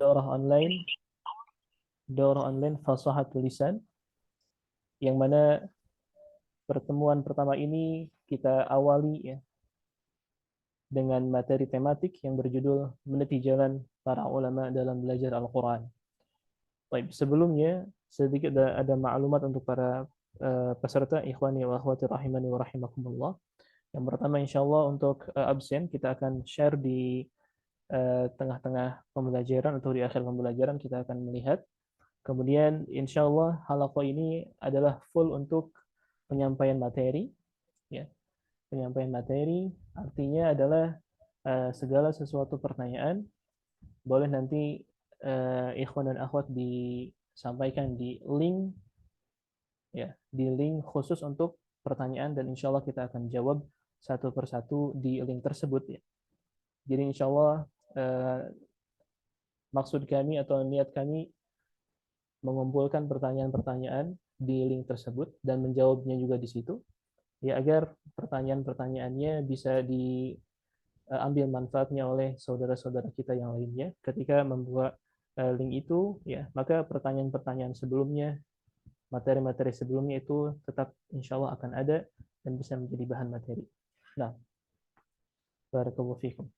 daurah online Fasahatul Lisan, yang mana pertemuan pertama ini kita awali ya dengan materi tematik yang berjudul Meniti Jalan Para Ulama dalam Belajar Al-Quran. Baik, sebelumnya sedikit ada maklumat untuk para peserta ikhwani wa akhwati rahimani wa rahimakumullah. Yang pertama insyaallah untuk absen kita akan share di tengah-tengah pembelajaran atau di akhir pembelajaran kita akan melihat. Kemudian insyaallah halaqah ini adalah full untuk penyampaian materi ya. Penyampaian materi artinya adalah segala sesuatu pertanyaan boleh nanti ikhwan dan akhwat disampaikan di link ya, di link khusus untuk pertanyaan, dan insya Allah kita akan jawab satu persatu di link tersebut ya. Jadi insya Allah maksud kami atau niat kami mengumpulkan pertanyaan-pertanyaan di link tersebut dan menjawabnya juga di situ ya, agar pertanyaan-pertanyaannya bisa diambil manfaatnya oleh saudara-saudara kita yang lainnya ketika membuat link itu ya. Maka pertanyaan-pertanyaan sebelumnya, materi-materi sebelumnya itu tetap insya Allah akan ada dan bisa menjadi bahan materi. Nah, barakallahu fikum.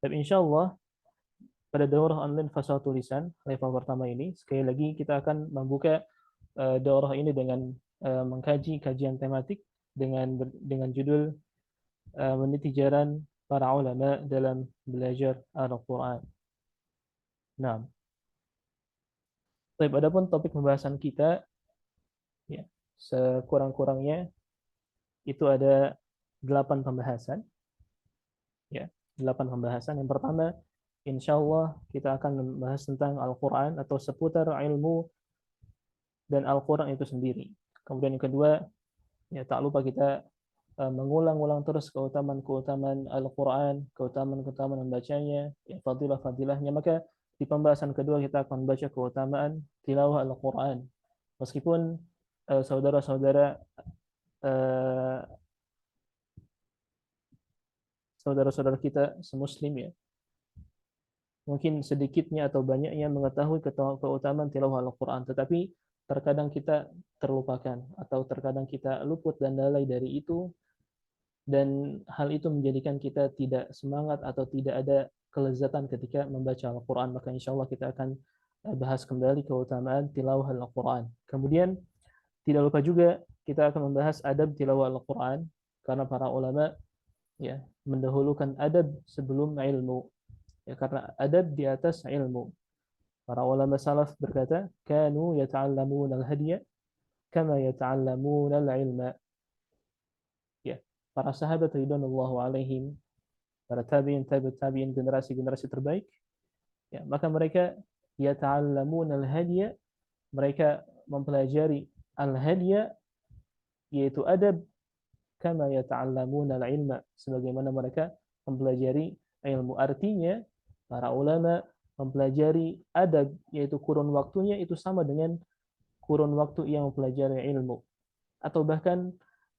Dan insya Allah pada daurah online Fasahatul Lisan level pertama ini, sekali lagi kita akan membuka daurah ini dengan mengkaji kajian tematik dengan judul Meniti Jalan Para Ulama dalam Belajar Al-Quran. Nah, baik, adapun topik pembahasan kita ya, sekurang-kurangnya itu ada 8 pembahasan ya, 8 pembahasan. Yang pertama, insya Allah kita akan membahas tentang Al-Quran atau seputar ilmu dan Al-Quran itu sendiri. Kemudian yang kedua, ya tak lupa kita mengulang-ulang terus keutamaan-keutamaan Al-Quran, keutamaan-keutamaan membacanya, ya, fadilah-fadilahnya. Maka di pembahasan kedua kita akan membaca keutamaan tilawah Al-Quran. Meskipun saudara-saudara saudara-saudara kita semuslim ya, mungkin sedikitnya atau banyaknya mengetahui keutamaan tilawah Al-Quran, tetapi terkadang kita terlupakan atau terkadang kita luput dan lalai dari itu, dan hal itu menjadikan kita tidak semangat atau tidak ada kelezatan ketika membaca Al-Quran. Maka insya Allah kita akan bahas kembali keutamaan tilawah Al-Quran. Kemudian tidak lupa juga kita akan membahas adab tilawah Al-Quran, karena para ulama ya mendahulukan adab sebelum ilmu ya, karena adab di atas ilmu. Para ulama salaf berkata, kanu yata'allamuna al-hadiya kama yata'allamuna al-ilma. Ya, para sahabat ridwanullahu alaihim, para tabi'in, tabi'in, generasi-generasi terbaik, ya, maka mereka yata'allamuna al-hadiya, mereka mempelajari al-hadiya, yaitu adab, kama yata'allamuna al-ilma, sebagaimana mereka mempelajari ilmu. Artinya para ulama mempelajari adab, yaitu kurun waktunya itu sama dengan kurun waktu yang mempelajari ilmu. Atau bahkan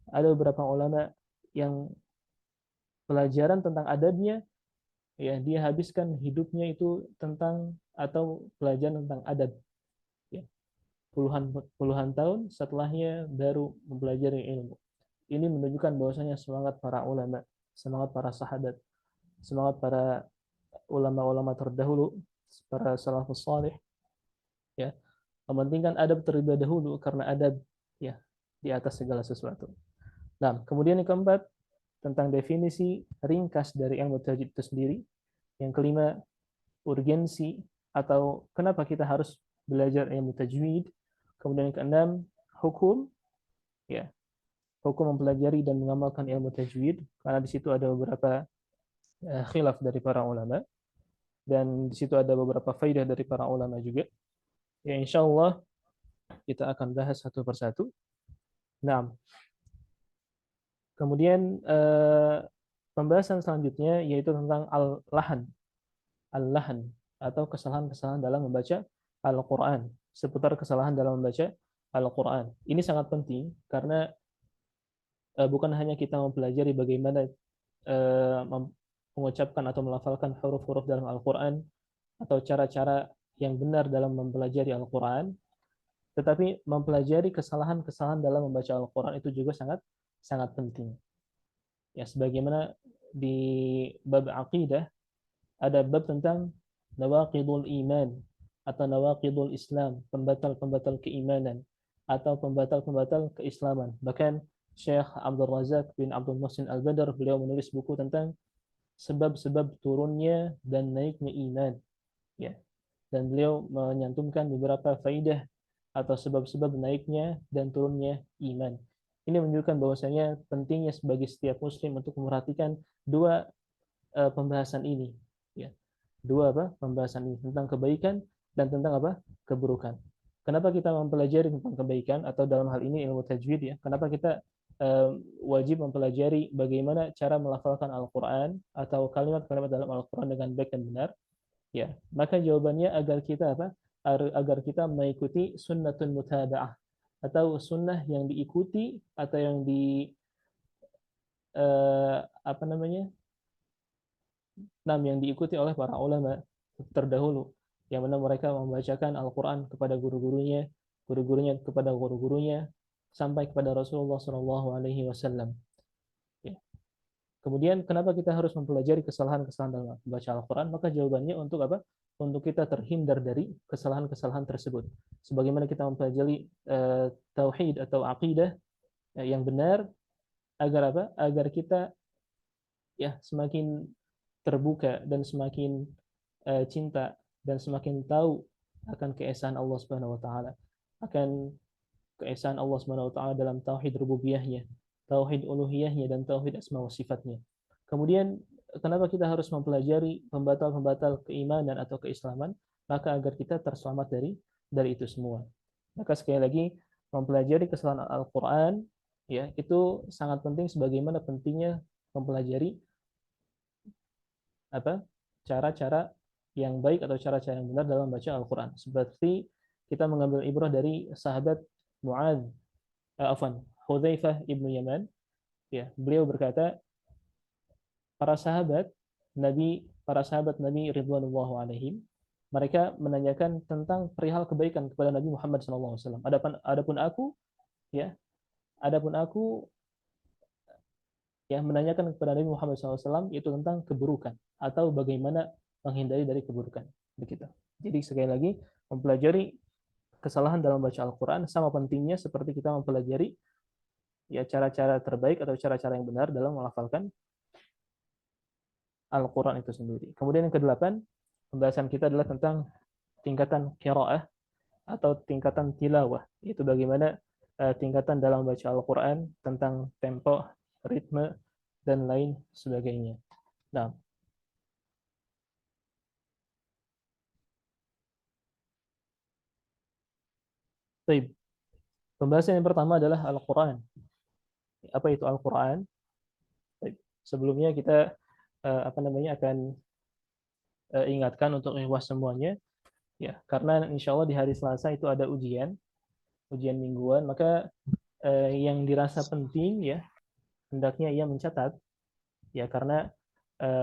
ada beberapa ulama yang pelajaran tentang adabnya ya dia habiskan hidupnya itu tentang atau pelajaran tentang adab ya, puluhan puluhan tahun setelahnya baru mempelajari ilmu. Ini menunjukkan bahwasanya semangat para ulama, semangat para sahabat, semangat para ulama-ulama terdahulu, para salafus salih ya, mementingkan adab terlebih dahulu, karena adab ya di atas segala sesuatu. Nah, kemudian yang keempat tentang definisi ringkas dari ilmu tajwid itu sendiri. Yang kelima, urgensi atau kenapa kita harus belajar ilmu tajwid. Kemudian yang keenam, hukum ya, hukum mempelajari dan mengamalkan ilmu tajwid, karena di situ ada beberapa khilaf dari para ulama, dan di situ ada beberapa faidah dari para ulama juga. Ya, insya Allah kita akan bahas satu persatu. Nah, kemudian pembahasan selanjutnya yaitu tentang al-lahan atau kesalahan-kesalahan dalam membaca Al-Quran, seputar kesalahan dalam membaca Al-Quran. Ini sangat penting karena bukan hanya kita mempelajari bagaimana mengucapkan atau melafalkan huruf-huruf dalam Al-Quran, atau cara-cara yang benar dalam mempelajari Al-Quran, tetapi mempelajari kesalahan-kesalahan dalam membaca Al-Quran itu juga sangat sangat penting. Ya, sebagaimana di bab aqidah ada bab tentang nawaqidul iman atau nawaqidul Islam, pembatal-pembatal keimanan atau pembatal-pembatal keislaman. Bahkan Syekh Abdul Razak bin Abdul Muhsin Al-Badr, beliau menulis buku tentang sebab-sebab turunnya dan naiknya iman, ya. Dan beliau menyantumkan beberapa faidah atau sebab-sebab naiknya dan turunnya iman. Ini menunjukkan bahwasanya pentingnya sebagai setiap muslim untuk memperhatikan dua pembahasan ini, ya. Dua pembahasan ini tentang kebaikan dan tentang keburukan. Kenapa kita mempelajari tentang kebaikan atau dalam hal ini ilmu tajwid, ya? Kenapa kita wajib mempelajari bagaimana cara melafalkan Al-Quran atau kalimat-kalimat dalam Al-Quran dengan baik dan benar? Ya, maka jawabannya agar kita agar kita mengikuti sunnatun mutaba'ah atau sunnah yang diikuti atau yang apa namanya? Yang diikuti oleh para ulama terdahulu, yang mana mereka membacakan Al-Quran kepada guru-gurunya, guru-gurunya kepada guru-gurunya, sampai kepada Rasulullah Shallallahu Alaihi Wasallam. Ya. Kemudian kenapa kita harus mempelajari kesalahan-kesalahan dalam membaca Al-Quran? Maka jawabannya untuk apa? Untuk kita terhindar dari kesalahan-kesalahan tersebut. Sebagaimana kita mempelajari tauhid atau aqidah yang benar, agar apa? Agar kita ya semakin terbuka dan semakin cinta dan semakin tahu akan keesaan Allah Subhanahu wa taala, akan keesaan Allah Subhanahu wa taala dalam tauhid rububiyahnya, tauhid uluhiyahnya dan tauhid asma wa sifatnya. Kemudian kenapa kita harus mempelajari pembatal-pembatal keimanan atau keislaman? Maka agar kita terselamat dari itu semua. Maka sekali lagi mempelajari kesalahan Al-Qur'an, ya, itu sangat penting sebagaimana pentingnya mempelajari cara-cara yang baik atau cara-cara yang benar dalam membaca Al-Quran. Seperti kita mengambil ibrah dari sahabat Mu'adz, Hudzaifah ibnu Yaman, ya, beliau berkata, para sahabat Nabi ridwanullahu alaihim, mereka menanyakan tentang perihal kebaikan kepada Nabi Muhammad SAW. Adapun aku, ya, adapun aku ya menanyakan kepada Nabi Muhammad SAW itu tentang keburukan atau bagaimana menghindari dari keburukan, begitu. Jadi sekali lagi mempelajari kesalahan dalam baca Al-Quran sama pentingnya seperti kita mempelajari ya cara-cara terbaik atau cara-cara yang benar dalam melafalkan Al-Quran itu sendiri. Kemudian yang kedelapan, pembahasan kita adalah tentang tingkatan qiraah atau tingkatan tilawah, itu bagaimana tingkatan dalam baca Al-Quran, tentang tempo, ritme, dan lain sebagainya. Nah, baik. Pembahasan yang pertama adalah Al-Quran. Apa itu Al-Quran? Sebelumnya kita akan ingatkan untuk ikhwas semuanya, ya, karena insya Allah di hari Selasa itu ada ujian mingguan, maka yang dirasa penting, ya, hendaknya ia mencatat, ya, karena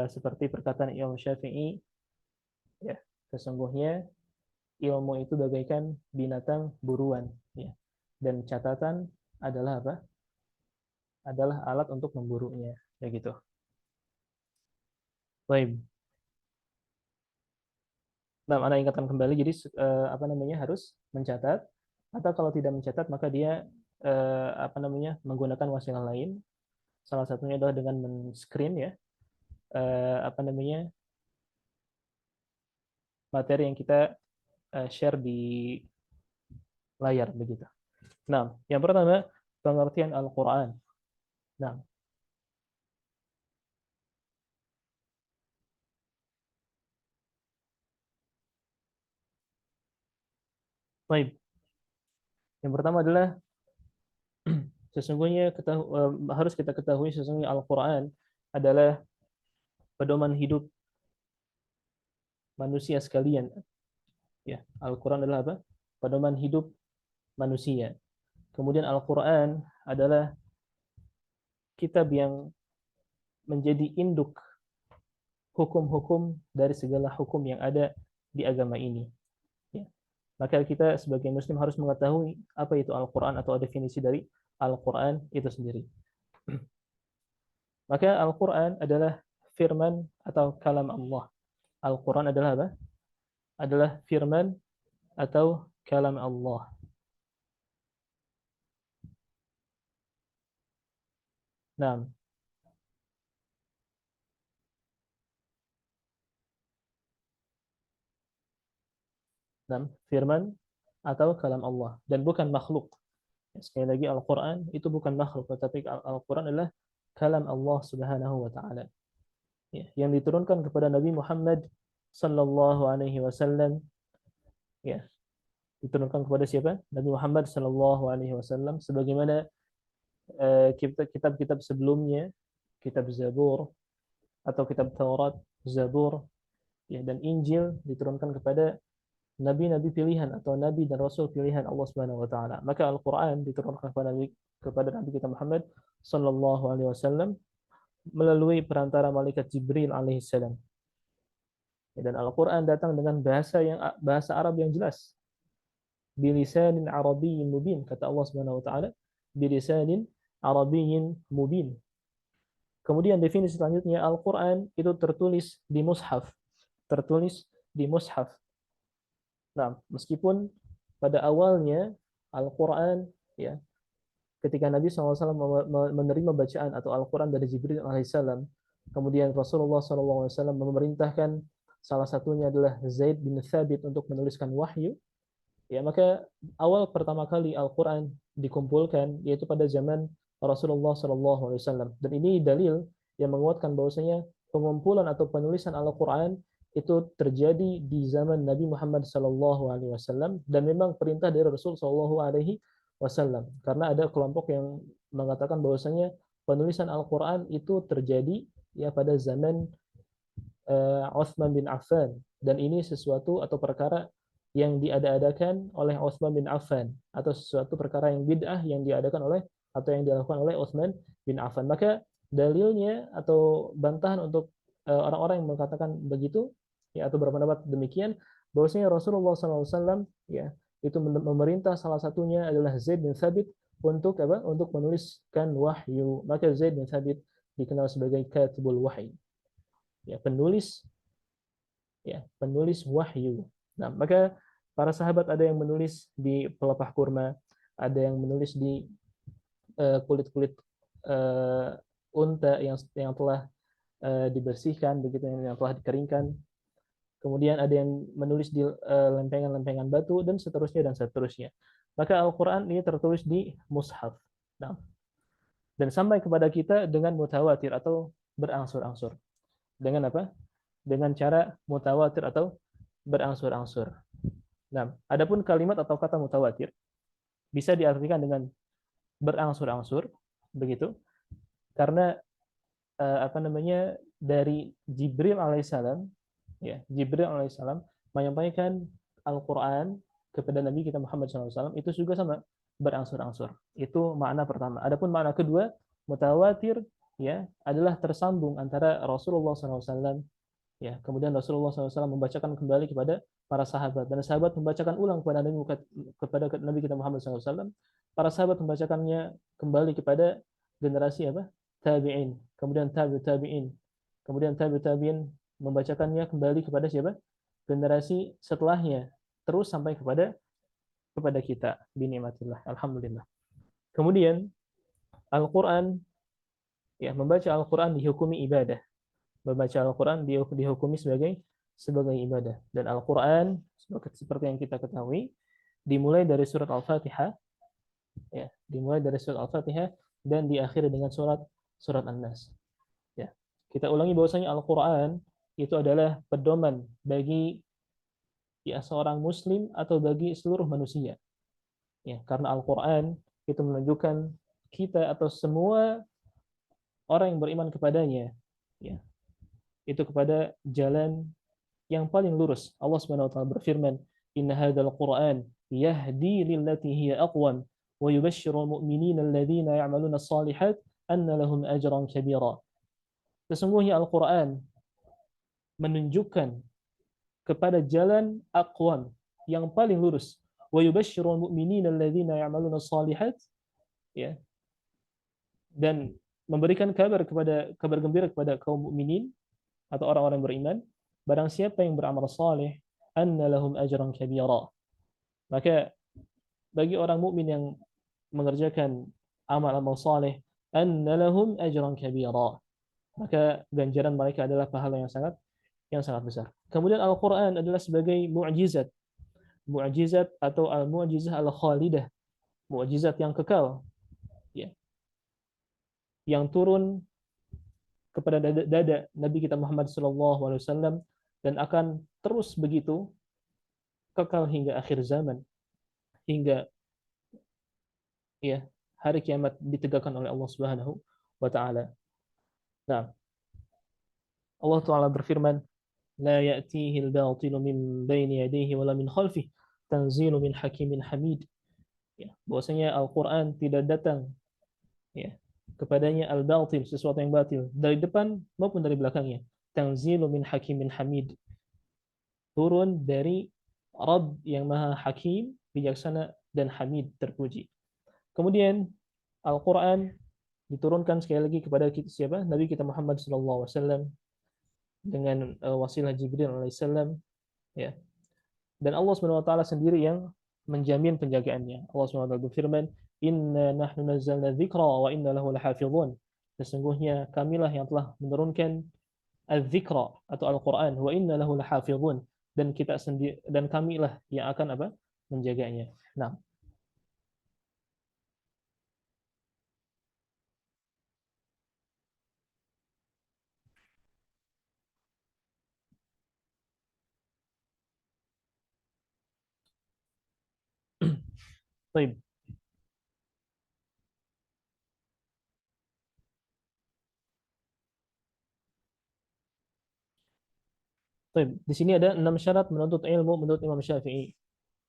seperti perkataan Imam Syafi'i, ya, sesungguhnya ilmu itu bagaikan binatang buruan, ya, dan catatan adalah apa? Adalah alat untuk memburunya, ya gitu. Baik. Nah, Anda ingatkan kembali, jadi harus mencatat, atau kalau tidak mencatat maka dia menggunakan wasilah lain. Salah satunya adalah dengan men-screen, ya, materi yang kita share di layar, begitu. Nah, yang pertama pengertian Al-Qur'an. Nah, baik. Yang pertama adalah sesungguhnya harus kita ketahui sesungguhnya Al-Qur'an adalah pedoman hidup manusia sekalian. Ya, Al-Qur'an adalah apa? Pedoman hidup manusia. Kemudian Al-Qur'an adalah kitab yang menjadi induk hukum-hukum dari segala hukum yang ada di agama ini. Ya. Maka kita sebagai muslim harus mengetahui apa itu Al-Quran atau definisi dari Al-Quran itu sendiri. Maka Al-Quran adalah firman atau kalam Allah. Al-Quran adalah apa? Adalah firman atau kalam Allah. Nah, firman atau kalam Allah dan bukan makhluk. Sekali lagi Al-Quran itu bukan makhluk, tetapi Al-Quran adalah kalam Allah Subhanahu wa taala. Ya, yang diturunkan kepada Nabi Muhammad sallallahu alaihi wasallam, ya, diturunkan kepada siapa? Nabi Muhammad sallallahu alaihi wasallam sebagaimana kitab-kitab sebelumnya, kitab Zabur atau kitab Taurat, Zabur, ya, dan Injil diturunkan kepada nabi-nabi pilihan atau nabi dan rasul pilihan Allah Subhanahu wa taala. Maka Al-Qur'an diturunkan kepada Nabi kita Muhammad sallallahu alaihi wasallam melalui perantara malaikat Jibril alaihi salam. Dan Al-Qur'an datang dengan bahasa Arab yang jelas. Bilisanin Arabiyyin mubin, kata Allah Subhanahu wa taala, bilisanin Arabiyyin mubin. Kemudian definisi selanjutnya, Al-Qur'an itu tertulis di mushaf. Tertulis di mushaf. Nah, meskipun pada awalnya Al-Quran, ya, ketika Nabi SAW menerima bacaan atau Al-Quran dari Jibril alaihissalam, kemudian Rasulullah SAW memerintahkan salah satunya adalah Zaid bin Thabit untuk menuliskan wahyu, ya, maka awal pertama kali Al-Quran dikumpulkan yaitu pada zaman Rasulullah SAW, dan ini dalil yang menguatkan bahwasanya pengumpulan atau penulisan Al-Quran itu terjadi di zaman Nabi Muhammad SAW, dan memang perintah dari Rasul SAW, karena ada kelompok yang mengatakan bahwasanya penulisan Al-Quran itu terjadi ya pada zaman Utsman bin Affan, dan ini sesuatu atau perkara yang diada-adakan oleh Utsman bin Affan, atau sesuatu perkara yang bid'ah yang diadakan oleh atau yang dilakukan oleh Utsman bin Affan. Maka dalilnya atau bantahan untuk orang-orang yang mengatakan begitu, ya, atau berpendapat demikian, bahwasanya Rasulullah SAW, ya, itu memerintah salah satunya adalah Zaid bin Thabit untuk apa? Untuk menuliskan wahyu. Maka Zaid bin Thabit dikenal sebagai katibul wahyi, ya, penulis wahyu. Nah, maka para sahabat ada yang menulis di pelepah kurma, ada yang menulis di kulit-kulit unta yang telah dibersihkan, begitu, yang telah dikeringkan. Kemudian ada yang menulis di lempengan-lempengan batu, dan seterusnya dan seterusnya. Maka Al-Quran ini tertulis di mushaf. Nah, dan sampai kepada kita dengan mutawatir atau berangsur-angsur. Dengan apa? Dengan cara mutawatir atau berangsur-angsur. Nah, adapun kalimat atau kata mutawatir bisa diartikan dengan berangsur-angsur, begitu, karena dari Jibril alaihissalam, ya, Jibril alaihissalam menyampaikan Al-Quran kepada Nabi kita Muhammad SAW itu juga sama, berangsur-angsur. Itu makna pertama. Adapun makna kedua, mutawatir, ya, adalah tersambung antara Rasulullah SAW, ya, kemudian Rasulullah SAW membacakan kembali kepada para sahabat, dan sahabat membacakan ulang kepada Nabi kita Muhammad SAW. Para sahabat membacakannya kembali kepada generasi apa? Tabi'in, kemudian tabi'in, kemudian tabi'in membacakannya kembali kepada siapa? Generasi setelahnya, terus sampai kepada kita, binikmatillah, alhamdulillah. Kemudian Al-Quran, ya, membaca Al-Quran dihukumi ibadah. Membaca Al-Quran dihukumi sebagai ibadah. Dan Al-Quran, seperti yang kita ketahui, dimulai dari surat Al-Fatihah, ya, dimulai dari surat Al-Fatihah dan diakhiri dengan surat An-Nas. Ya. Kita ulangi bahwasanya Al-Quran itu adalah pedoman bagi, ya, seorang muslim atau bagi seluruh manusia. Ya, karena Al-Quran itu menunjukkan kita atau semua orang yang beriman kepadanya, ya, itu kepada jalan yang paling lurus. Allah Subhanahu wa taala berfirman, "Inna hadzal Qur'an yahdi lillati hiya aqwam wa yubashshirul mu'minina alladziina ya'maluna as-shalihat anna lahum ajran kabira." Sesungguhnya Al-Qur'an menunjukkan kepada jalan aqwam yang paling lurus. Wa yubashshirul mu'minina alladzina ya'maluna shalihat, ya, dan memberikan kabar gembira kepada kaum mukminin atau orang-orang beriman, barang siapa yang beramal saleh, anna lahum ajran kabira. Maka bagi orang mukmin yang mengerjakan amal-amal saleh, anna lahum ajran kabira, maka ganjaran mereka adalah pahala yang sangat besar. Kemudian Al-Qur'an adalah sebagai mukjizat, mukjizat atau al-mu'jizah al-khalidah, mukjizat yang kekal, ya, yang turun kepada dada Nabi kita Muhammad SAW dan akan terus begitu kekal hingga akhir zaman, hingga, ya, hari kiamat ditegakkan oleh Allah Subhanahu wa taala. Nah, Allah taala berfirman, la ya'tihi al-batilu min baini yadayhi wala min khalfihi tanzilu min hakimin hamid. Ya, bahwasanya Al-Qur'an tidak datang, ya, kepadanya al-batil, sesuatu yang batil, dari depan maupun dari belakangnya. Tanzilu min hakimin hamid, turun dari Rabb yang Maha Hakim, bijaksana dan Hamid, terpuji. Kemudian Al-Qur'an diturunkan sekali lagi kepada kita, siapa? Nabi kita Muhammad SAW dengan wasilah Jibril alaihissalam, ya. Dan Allah Subhanahu wa taala sendiri yang menjamin penjagaannya. Allah Subhanahu wa taala berfirman, "Inna nahnu nazzalna dzikra wa inna lahu lahafizun." Sesungguhnya kamilah yang telah menurunkan al-dzikra atau Al-Qur'an, wa inna lahu lahafizun, dan kita sendiri dan kamilah yang akan apa? Menjaganya. Nah, baik. Baik. Di sini ada 6 syarat menuntut ilmu menurut Imam Syafi'i.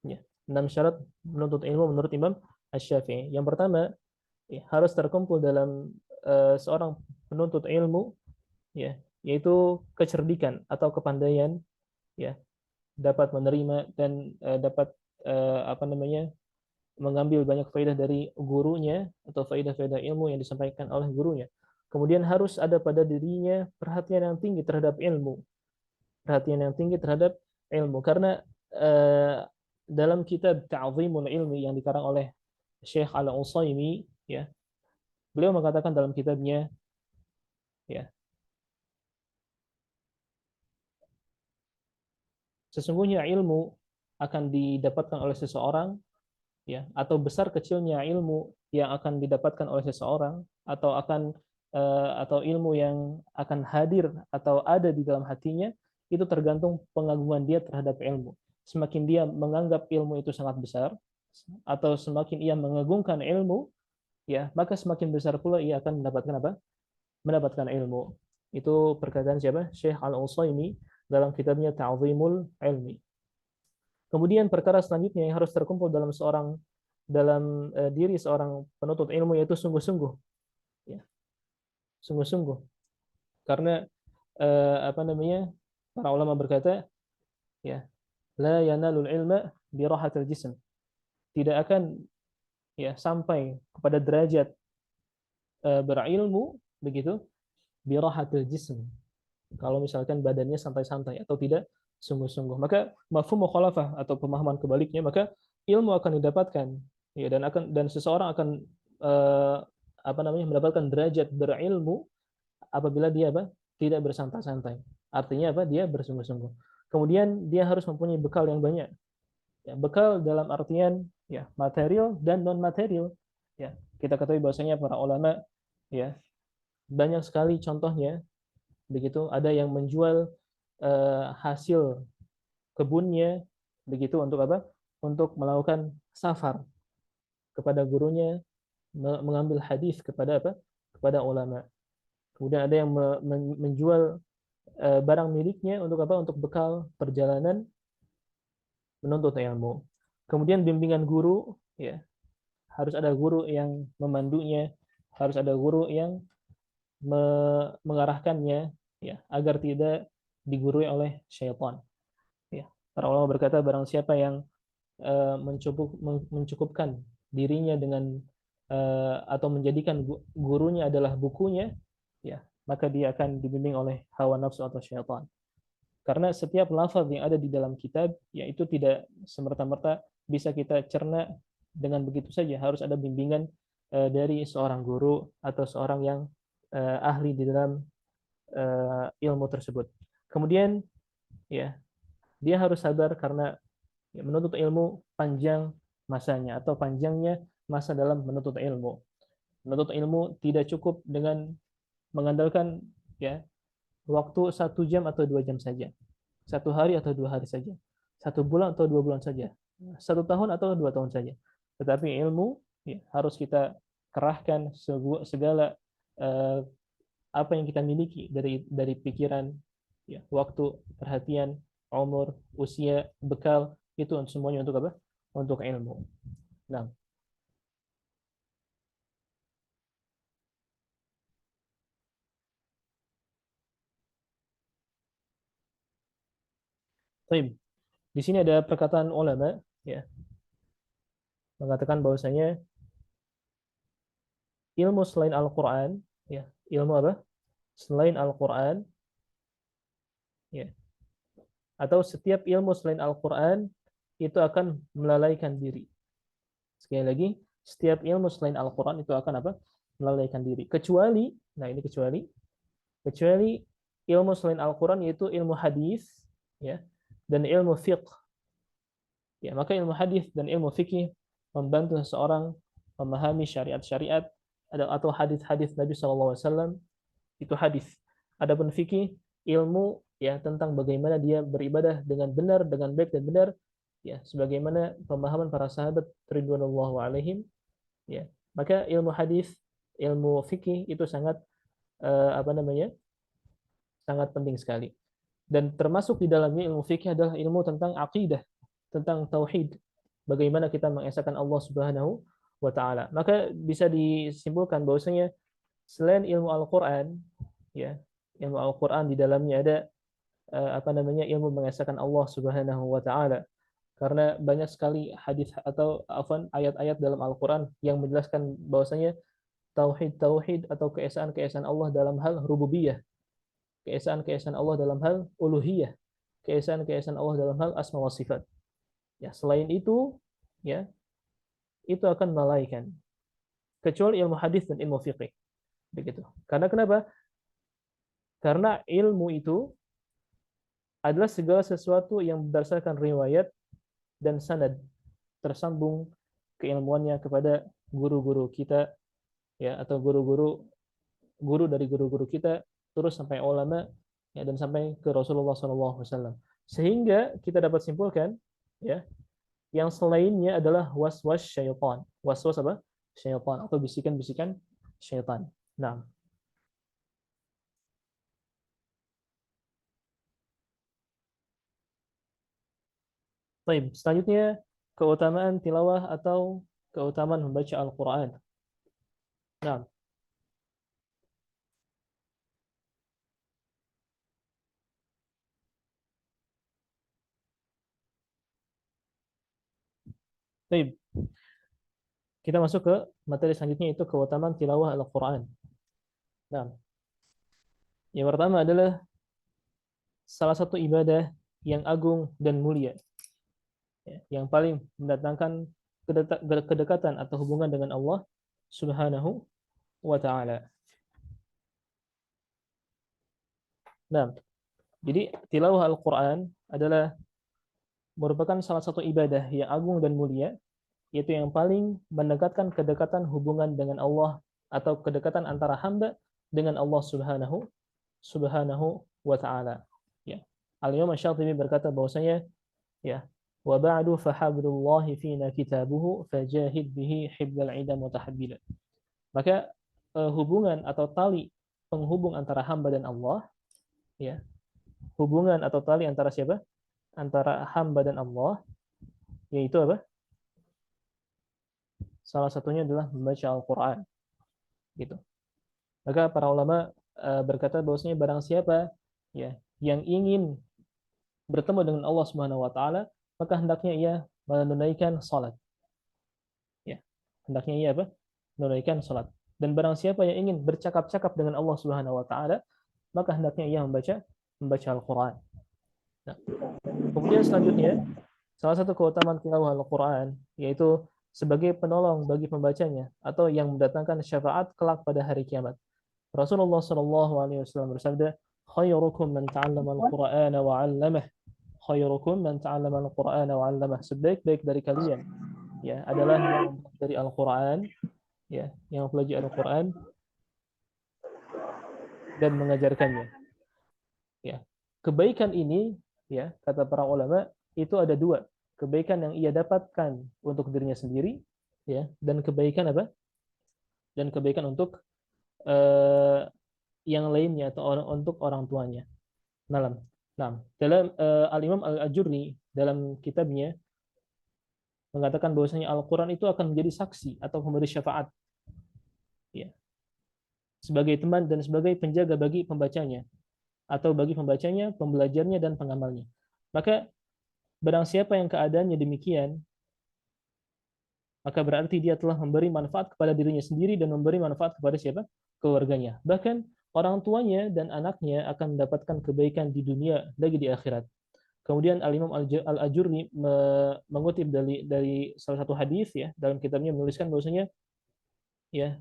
Ya, 6 syarat menuntut ilmu menurut Imam Asy-Syafi'i. Yang pertama, ya, harus terkumpul dalam seorang penuntut ilmu, ya, yaitu kecerdikan atau kepandaian, ya, dapat menerima dan dapat apa namanya, mengambil banyak faedah dari gurunya atau faedah-faedah ilmu yang disampaikan oleh gurunya. Kemudian harus ada pada dirinya perhatian yang tinggi terhadap ilmu, perhatian yang tinggi terhadap ilmu, karena dalam kitab Ta'zimul Ilmi yang dikarang oleh Syekh Al-Utsaimin, ya, beliau mengatakan dalam kitabnya, ya, sesungguhnya ilmu akan didapatkan oleh seseorang, ya, atau besar kecilnya ilmu yang akan didapatkan oleh seseorang, atau atau ilmu yang akan hadir atau ada di dalam hatinya, itu tergantung pengagungan dia terhadap ilmu. Semakin dia menganggap ilmu itu sangat besar, atau semakin ia mengagungkan ilmu, ya, maka semakin besar pula ia akan mendapatkan apa? Mendapatkan ilmu. Itu perkataan siapa? Syekh Al-Utsaimin dalam kitabnya Ta'zimul Ilmi. Kemudian perkara selanjutnya yang harus terkumpul dalam diri seorang penuntut ilmu, yaitu sungguh-sungguh, ya, sungguh-sungguh. Karena apa namanya? Para ulama berkata, ya, la yanalul ilma bi rahatil jism. Tidak akan, ya, sampai kepada derajat berilmu begitu bi rahatil jism, kalau misalkan badannya santai-santai atau tidak sungguh-sungguh. Maka mafhum mukhalafah atau pemahaman kebaliknya, maka ilmu akan didapatkan, ya, dan seseorang akan eh, apa namanya, mendapatkan derajat berilmu apabila dia apa? Tidak bersantai-santai. Artinya apa? Dia bersungguh-sungguh. Kemudian dia harus mempunyai bekal yang banyak. Ya, bekal dalam artian, ya, material dan non material. Ya, kita ketahui bahwasanya para ulama, ya, banyak sekali contohnya begitu, ada yang menjual hasil kebunnya begitu untuk apa? Untuk melakukan safar kepada gurunya, mengambil hadis kepada apa? Kepada ulama. Kemudian ada yang menjual barang miliknya untuk apa? Untuk bekal perjalanan menuntut ilmu. Kemudian bimbingan guru, ya, harus ada guru yang memandunya, harus ada guru yang mengarahkannya, ya, agar tidak digurui oleh syaitan. Para ulama berkata barang siapa yang mencukupkan dirinya dengan atau menjadikan gurunya adalah bukunya, ya, maka dia akan dibimbing oleh hawa nafsu atau syaitan. Karena setiap lafaz yang ada di dalam kitab, yaitu tidak semerta-merta bisa kita cerna dengan begitu saja. Harus ada bimbingan dari seorang guru atau seorang yang ahli di dalam ilmu tersebut. Kemudian, ya, dia harus sabar karena menuntut ilmu panjang masanya atau panjangnya masa dalam menuntut ilmu. Menuntut ilmu tidak cukup dengan mengandalkan, ya, waktu 1 jam atau 2 jam saja, 1 hari atau 2 hari saja, 1 bulan atau 2 bulan saja, 1 tahun atau 2 tahun saja. Tetapi ilmu, ya, harus kita kerahkan segala eh, apa yang kita miliki dari pikiran, ya, waktu, perhatian, umur, usia, bekal, itu semuanya untuk apa? Untuk ilmu. Nah, baik. Di sini ada perkataan ulama, ya, mengatakan bahwasanya ilmu selain Al-Qur'an, ya, ilmu apa? Selain Al-Qur'an, ya, atau setiap ilmu selain Al-Qur'an itu akan melalaikan diri. Sekali lagi, setiap ilmu selain Al-Qur'an itu akan apa? Melalaikan diri. Kecuali, nah ini kecuali ilmu selain Al-Qur'an yaitu ilmu hadis, ya, dan ilmu fiqh. Ya, maka ilmu hadis dan ilmu fikih membantu seseorang memahami syariat-syariat atau hadis-hadis Nabi SAW, itu hadis. Adapun fikih, ilmu, ya, tentang bagaimana dia beribadah dengan benar, dengan baik dan benar, ya, sebagaimana pemahaman para sahabat ridwanullahu alaihim, ya. Maka ilmu hadis, ilmu fikih itu sangat apa namanya? Sangat penting sekali. Dan termasuk di dalamnya ilmu fikih adalah ilmu tentang akidah, tentang tauhid. Bagaimana kita mengesahkan Allah Subhanahu wa taala. Maka bisa disimpulkan bahwasanya selain ilmu Al-Qur'an, ya, ilmu Al-Qur'an di dalamnya ada apa namanya? Ilmu mengesahkan Allah Subhanahu wa taala. Karena banyak sekali hadis atau ayat-ayat dalam Al-Qur'an yang menjelaskan bahwasanya tauhid-tauhid atau keesaan-keesaan Allah dalam hal rububiyah, keesaan-keesaan Allah dalam hal uluhiyah, keesaan-keesaan Allah dalam hal asma wa sifat. Ya, selain itu, ya, itu akan melalaikan. Kecuali ilmu hadis dan ilmu fiqih. Begitu. Karena kenapa? Karena ilmu itu adalah segala sesuatu yang berdasarkan riwayat dan sanad, tersambung keilmuannya kepada guru-guru kita, ya, atau guru dari guru-guru kita terus sampai ulama, ya, dan sampai ke Rasulullah SAW. Sehingga kita dapat simpulkan, ya, yang selainnya adalah was-was syaitan. Was-was apa? Syaitan atau bisikan-bisikan syaitan. Nah, baik. Selanjutnya keutamaan tilawah atau keutamaan membaca Al-Qur'an. Nah, baik. Kita masuk ke materi selanjutnya, itu keutamaan tilawah Al-Qur'an. Nah, yang pertama adalah salah satu ibadah yang agung dan mulia, ya, yang paling mendatangkan kedekatan atau hubungan dengan Allah Subhanahu wa taala. Nah, jadi tilawah Al-Qur'an adalah merupakan salah satu ibadah yang agung dan mulia, yaitu yang paling mendekatkan kedekatan hubungan dengan Allah atau kedekatan antara hamba dengan Allah Subhanahu wa taala. Ya. Al-Imam Asy-Syafi'i berkata bahwasanya, ya, wa ba'du fa hablullahi fina kitabuhu fajahid bihi hiblal idam wa tahabbila. Maka hubungan atau tali penghubung antara hamba dan Allah, ya, hubungan atau tali antara siapa? Antara hamba dan Allah, yaitu apa? Salah satunya adalah membaca Al-Qur'an, gitu. Maka para ulama berkata bahwasanya barang siapa, ya, yang ingin bertemu dengan Allah Subhanahu wa taala, maka hendaknya ia menunaikan salat. Ya. Hendaknya ia apa? Menunaikan salat. Dan barang siapa yang ingin bercakap-cakap dengan Allah Subhanahu wa taala, maka hendaknya ia membaca Al-Qur'an. Nah, kemudian selanjutnya, salah satu keutamaan tilawah Al-Qur'an yaitu sebagai penolong bagi pembacanya atau yang mendatangkan syafaat kelak pada hari kiamat. Rasulullah Shallallahu alaihi wasallam bersabda, "Khairukum man ta'allama al-Qur'ana wa 'allamah." Khairukum man ta'allama al-Qur'ana wa 'allamah. Sebaik-baik dari kalian ya adalah yang mempelajari Al-Qur'an ya, yang mempelajari Al-Qur'an dan mengajarkannya. Ya. Kebaikan ini ya, kata para ulama, itu ada dua. Kebaikan yang ia dapatkan untuk dirinya sendiri ya, dan kebaikan apa? Dan kebaikan untuk eh, yang lainnya atau untuk orang tuanya. Dalam dalam Al-Imam Al-Ajurri dalam kitabnya mengatakan bahwasanya Al-Qur'an itu akan menjadi saksi atau pemberi syafaat ya, sebagai teman dan sebagai penjaga bagi pembacanya atau bagi pembacanya, pembelajarnya dan pengamalnya. Maka barang siapa yang keadaannya demikian, maka berarti dia telah memberi manfaat kepada dirinya sendiri dan memberi manfaat kepada siapa? Keluarganya. Bahkan orang tuanya dan anaknya akan mendapatkan kebaikan di dunia lagi di akhirat. Kemudian Al-Imam Al-Ajurri mengutip dari salah satu hadis ya, dalam kitabnya menuliskan bahwasanya ya,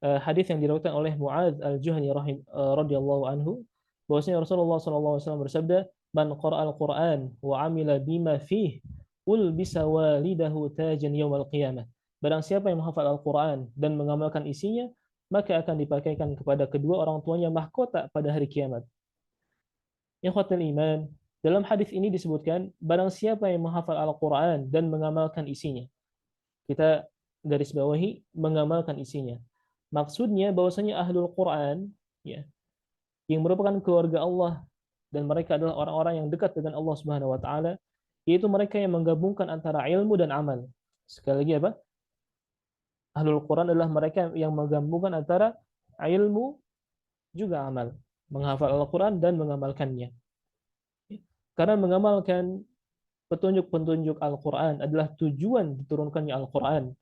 hadis yang diriwayatkan oleh Muadz Al-Juhani radhiyallahu anhu bahwasanya Rasulullah sallallahu alaihi wasallam bersabda, "Man qara'al Qur'an wa 'amila bima fihi ulbisa walidahu tajan yaumal qiyamah." Barang siapa yang menghafal Al-Qur'an dan mengamalkan isinya, maka akan dipakaikan kepada kedua orang tuanya mahkota pada hari kiamat. Ikhwatul iman, dalam hadis ini disebutkan barang siapa yang menghafal Al-Qur'an dan mengamalkan isinya. Kita garis bawahi mengamalkan isinya. Maksudnya bahwasanya ahlul Quran ya, yang merupakan keluarga Allah dan mereka adalah orang-orang yang dekat dengan Allah Subhanahu wa taala, yaitu mereka yang menggabungkan antara ilmu dan amal. Sekali lagi apa? Ahlul Quran adalah mereka yang menggabungkan antara ilmu juga amal, menghafal Al-Quran dan mengamalkannya. Karena mengamalkan petunjuk-petunjuk Al-Quran adalah tujuan diturunkannya Al-Quran.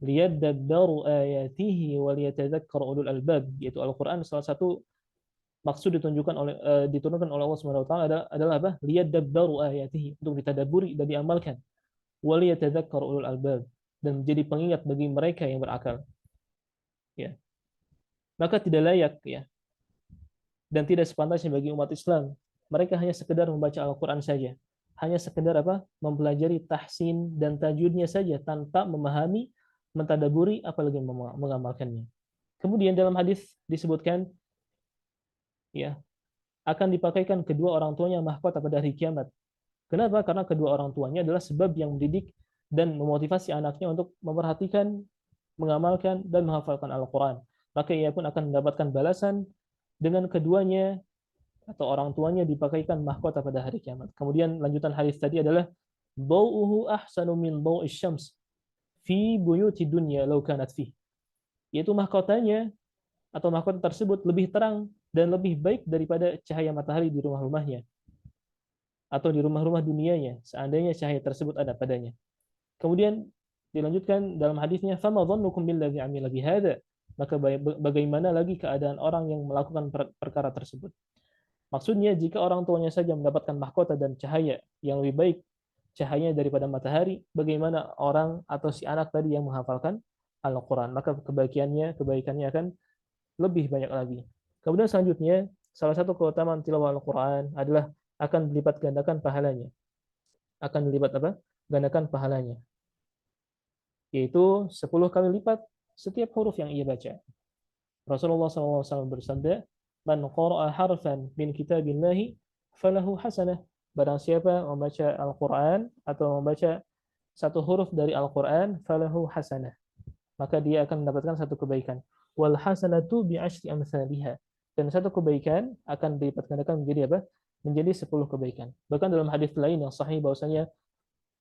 Liyadabbaru ayatihi wa liyatadzakkar ulul albab, yaitu Al-Quran salah satu maksud diturunkan oleh Allah Subhanahu wa taala adalah apa? Liyadabbaru ayatihi, untuk ditadaburi dan diamalkan. Wa liyatadzakkar ulul albab, dan menjadi pengingat bagi mereka yang berakal. Ya. Maka tidak layak ya, dan tidak sepantasnya bagi umat Islam mereka hanya sekedar membaca Al-Quran saja, hanya sekedar apa? Mempelajari tahsin dan tajwidnya saja tanpa memahami, mentadaburi, apalagi mengamalkannya. Kemudian dalam hadis disebutkan ya, akan dipakaikan kedua orang tuanya mahkota pada hari kiamat. Kenapa? Karena kedua orang tuanya adalah sebab yang mendidik dan memotivasi anaknya untuk memperhatikan, mengamalkan dan menghafalkan Al-Quran. Maka ia pun akan mendapatkan balasan dengan keduanya atau orang tuanya dipakaikan mahkota pada hari kiamat. Kemudian lanjutan hadis tadi adalah bau'uhu ahsanu min bau'is syams fi buyuti dunya law kanat fi. Yaitu mahkotanya atau mahkota tersebut lebih terang dan lebih baik daripada cahaya matahari di rumah-rumahnya atau di rumah-rumah dunianya seandainya cahaya tersebut ada padanya. Kemudian dilanjutkan dalam hadisnya, fama dhannukum billadzi amila bihadza, maka bagaimana lagi keadaan orang yang melakukan perkara tersebut. Maksudnya jika orang tuanya saja mendapatkan mahkota dan cahaya yang lebih baik cahayanya daripada matahari, bagaimana orang atau si anak tadi yang menghafalkan Al-Quran, maka kebaikannya akan lebih banyak lagi. Kemudian selanjutnya, salah satu keutamaan tilawah Al-Quran adalah akan dilipat gandakan pahalanya. Akan dilipat apa? Gandakan pahalanya. Yaitu 10 kali lipat setiap huruf yang ia baca. Rasulullah SAW bersabda, "Man qara'a harfan min kitabillahi falahu hasanah." Barang siapa membaca Al-Quran atau membaca satu huruf dari Al-Quran, falahu hasanah, maka dia akan mendapatkan satu kebaikan. Wal hasanatu bi asyri amsalihha. Dan satu kebaikan akan dilipat gandakan menjadi apa? Menjadi 10 kebaikan. Bahkan dalam hadis lain yang sahih bahwasanya